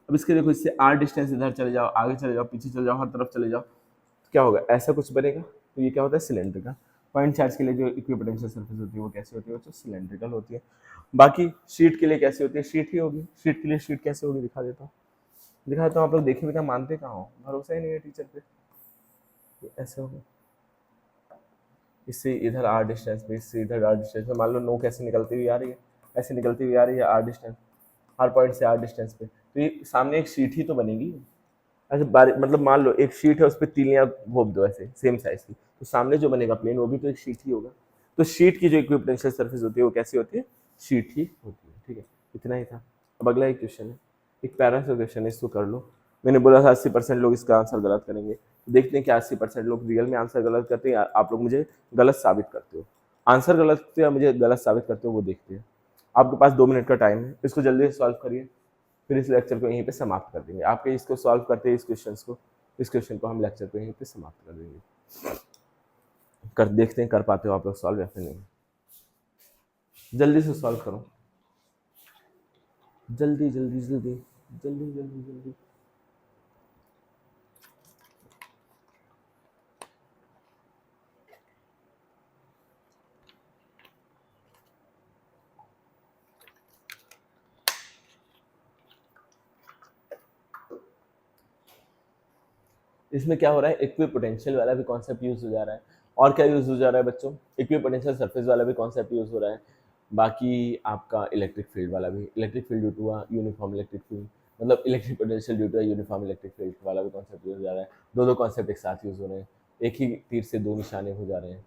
अब इसके देखो, इससे आर डिस्टेंस इधर चले जाओ, आगे चले जाओ, पीछे चले जाओ, हर तरफ चले जाओ, तो क्या होगा, ऐसा कुछ बनेगा। तो ये क्या होता है, सिलेंड्रिकल। पॉइंट चार्ज के लिए जो इक्विपोटेंशियल सरफेस होती है वो कैसे होती है बच्चों, सिलेंड्रिकल होती है। बाकी शीट के लिए कैसे होती है, शीट ही होगी। शीट के लिए शीट कैसे होगी दिखा देता हूँ, आप लोग देखे बिना मानते कहाँ हो, भरोसा ही नहीं है टीचर पे। ऐसे होगा, इससे इधर आर डिस्टेंस पे, इससे इधर आर डिस्टेंस पे, मान लो नो कैसे निकलती हुई आ रही है, ऐसे निकलती हुई आ रही है आर डिस्टेंस, हर पॉइंट से आर डिस्टेंस पे, तो ये सामने एक शीट ही तो बनेगी। ऐसे मतलब मान लो एक शीट है, उस पर तीलियां घोप दो ऐसे सेम साइज की, तो सामने जो बनेगा प्लेन वो भी तो एक शीट ही होगा। तो शीट की जो इक्विपोटेंशियल सरफेस होती है वो कैसी होती है, शीट ही होती है। ठीक है, इतना ही था। अब अगला एक क्वेश्चन है, एक पैरा सा क्वेश्चन है, इसको कर लो। मैंने बोला था 80% लोग इसका आंसर गलत करेंगे, तो देखते हैं कि 80% लोग रियल में आंसर गलत करते हैं, आप लोग मुझे गलत साबित करते हो। आंसर गलत करते हो या मुझे गलत साबित करते हो वो देखते हैं। आपके पास 2 मिनट का टाइम है, इसको जल्दी से सॉल्व करिए, फिर इस लेक्चर को यहीं पे समाप्त कर देंगे। आपके इसको सॉल्व करते हैं, इस क्वेश्चन को हम लेक्चर को यहीं पे समाप्त कर देंगे। कर देखते हैं कर पाते हो आप लोग सॉल्व या फिर नहीं। जल्दी से सॉल्व करो, जल्दी जल्दी जल्दी जल्दी जल्दी जल्दी। इसमें क्या हो रहा है, इक्विपोटेंशियल वाला भी कॉन्सेप्ट यूज हो जा रहा है। और क्या यूज हो जा रहा है बच्चों, इक्विपोटेंशियल सरफेस वाला भी कॉन्सेप्ट यूज हो रहा है। बाकी आपका इलेक्ट्रिक फील्ड वाला भी, electric field due to uniform electric field, मतलब electric potential due to uniform electric field वाला भी कॉन्सेप्ट यूज हो जा रहा है। दो दो कॉन्सेप्ट एक साथ यूज हो रहे हैं, एक ही तीर से दो निशाने हो जा रहे हैं,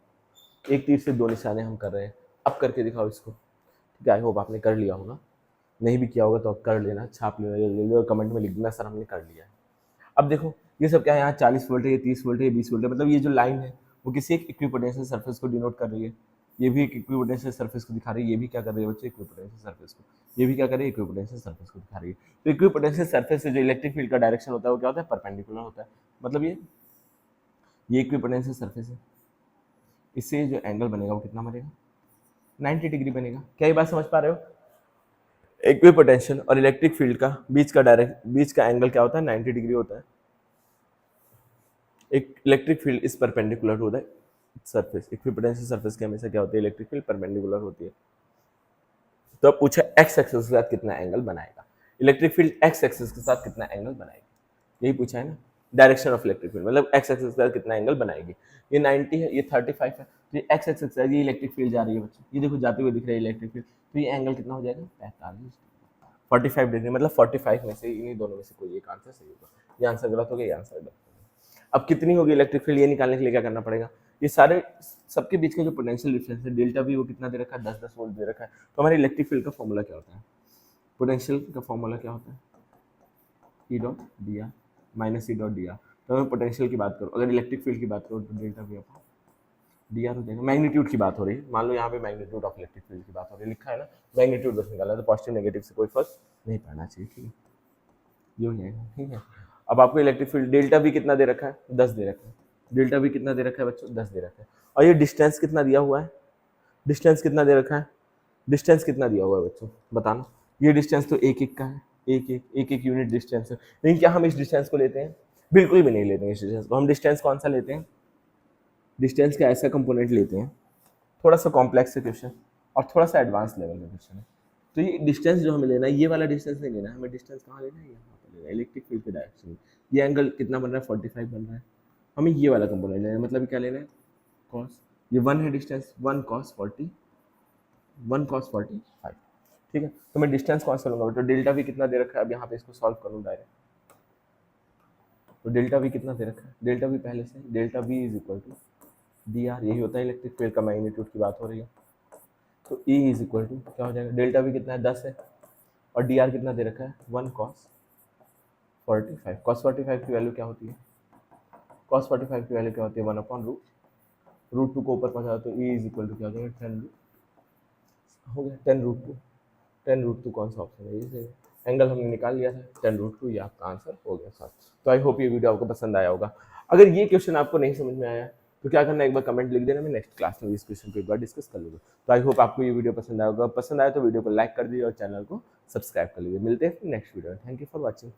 एक तीर से दो निशाने हम कर रहे हैं। अब करके दिखाओ इसको। ठीक है, आई होप आपने कर लिया होगा, नहीं भी किया होगा तो आप कर लेना, छाप लेना जल्दी और कमेंट में लिख देना सर हमने कर लिया है। अब देखो ये सब क्या है, यहाँ 40 वोल्ट है, ये 30 वोल्ट है, ये 20 वोल्ट है, मतलब ये जो लाइन है वो किसी एक इक्विपोटेंशियल सरफेस को डिनोट कर रही है। ये भी एक इक्विपोटेंशियल सरफेस को दिखा रही है, ये भी क्या कर रही है बच्चे, इक्विपोटेंशियल सरफेस को, ये भी क्या कर रही है, इक्विपोटेंशियल सरफेस को दिखा रही है। तो इक्विपोटेंशियल सरफेस से जो इलेक्ट्रिक फील्ड का डायरेक्शन होता है वो क्या होता है, परपेंडिकुलर होता है। मतलब ये इक्विपोटेंशियल सरफेस है, इससे जो एंगल बनेगा वो कितना बनेगा, 90 डिग्री बनेगा। क्या ये बात समझ पा रहे हो, इक्विपोटेंशियल और इलेक्ट्रिक फील्ड का बीच का एंगल क्या होता है, 90 डिग्री होता है। एक electric field is perpendicular to the surface, equipotential surface के हमेशा क्या होती है, इलेक्ट्रिक फील्ड परपेंडिकुलर होती है। तो अब पूछा एक्स एक्सिस के साथ कितना एंगल बनाएगा, इलेक्ट्रिक फील्ड एक्स एक्सिस के साथ कितना एंगल बनाएगा, यही पूछा है ना। डायरेक्शन ऑफ इलेक्ट्रिक फील्ड, मतलब एक्स एक्सिस पर कितना एंगल बनाएगी। ये 90 है, ये 35 है, तो ये एक्स एक्सिस है, ये इलेक्ट्रिक फील्ड जा रही है बच्चों, ये देखो जाते हुए दिख रही है इलेक्ट्रिक फील्ड, तो ये एंगल कितना हो जाएगा 45 डिग्री, मतलब 45 में से इन्हीं दोनों में से कोई एक आंसर सही होगा। ये आंसर गलत हो गया, ये आंसर गलत हो गया। अब कितनी होगी इलेक्ट्रिक फील्ड, ये निकालने के लिए क्या करना पड़ेगा, ये सारे सबके बीच का जो पोटेंशियल डिफरेंस है डेल्टा वी वो कितना दे रखा है, 10-10 वोल्ट दे रखा है। तो हमारी इलेक्ट्रिक फील्ड का फॉर्मूला क्या होता है, पोटेंशियल का फॉर्मूला क्या होता है, ई dot d are minus E dot d are. तो मैं पोटेंशियल की बात करूँ, अगर इलेक्ट्रिक फील्ड की बात करूँ तो delta we upon D R हो जाएगा। मैग्नीट्यूड की बात हो रही है, मान लो यहाँ पे मैग्नीट्यूड ऑफ इलेक्ट्रिक फील्ड की बात हो रही है, लिखा है ना, मैग्नीट्यूड बस निकाला, तो पॉजिटिव नेगेटिव से कोई फर्क नहीं पड़ना चाहिए, ठीक है, ये हो जाएगा, ठीक है। अब आपको इलेक्ट्रिक फील्ड डेल्टा वी कितना दे रखा है, 10 दे रखा है, डेल्टा वी कितना दे रखा है बच्चों, 10 दे रखा है, और ये डिस्टेंस कितना दिया हुआ है, डिस्टेंस कितना दे रखा है, डिस्टेंस कितना दिया हुआ है बच्चों बताना, ये डिस्टेंस तो एक एक का है, एक यूनिट डिस्टेंस है, लेकिन क्या हम इस डिस्टेंस को लेते हैं, बिल्कुल भी नहीं लेते हैं इस डिस्टेंस को। हम डिस्टेंस कौन सा लेते हैं, डिस्टेंस का ऐसा कंपोनेंट लेते हैं, थोड़ा सा कॉम्प्लेक्स है क्वेश्चन और थोड़ा सा एडवांस लेवल का क्वेश्चन है। तो ये डिस्टेंस जो हमें लेना है, ये वाला डिस्टेंस नहीं लेना है हमें, डिस्टेंस कहाँ लेना है, यहाँ पर लेना है, इलेक्ट्रिक फील्ड के डायरेक्शन में। ये एंगल कितना बन रहा है, 45 बन रहा है, हमें ये वाला कंपोनेंट लेना है, मतलब क्या लेना है, कॉस, ये 1 है डिस्टेंस, 1 cos 45, ठीक है। तो मैं डिस्टेंस कौन सा लूंगा, तो डेल्टा वी कितना दे रखा है, अब यहाँ पे इसको सॉल्व करूँ डायरेक्ट, तो डेल्टा वी कितना दे रखा है, डेल्टा वी पहले से, delta we is equal to D R, यही होता है इलेक्ट्रिक फील्ड का मैग्नीट्यूड की बात हो रही है। तो E इज इक्वल टू क्या हो जाएगा, डेल्टा वी कितना है 10 है, और डी आर कितना दे रखा है 1 cos 45। cos 45 की वैल्यू क्या होती है, cos 45 की वैल्यू क्या होती है, 1 अपॉन रूट 2 को ऊपर पहुंचा तो E इज इक्वल टू क्या हो जाएगा 10 हो गया, 10 रूट 2 कौन सा ऑप्शन है, ये एंगल हमने निकाल लिया था 10 रूट 2, ये आपका आंसर हो गया साथ। तो आई होप ये वीडियो आपको पसंद आया होगा। अगर ये क्वेश्चन आपको नहीं समझ में आया तो क्या करना है, एक बार कमेंट लिख देना, मैं नेक्स्ट क्लास में इस क्वेश्चन को एक बार डिस्कस कर लूँगा। तो आई होप आपको ये वीडियो पसंद आया होगा, पसंद आया तो वीडियो को लाइक कर दीजिए और चैनल को सब्सक्राइब कर लीजिए। मिलते हैं नेक्स्ट वीडियो में, थैंक यू फॉर वॉचिंग।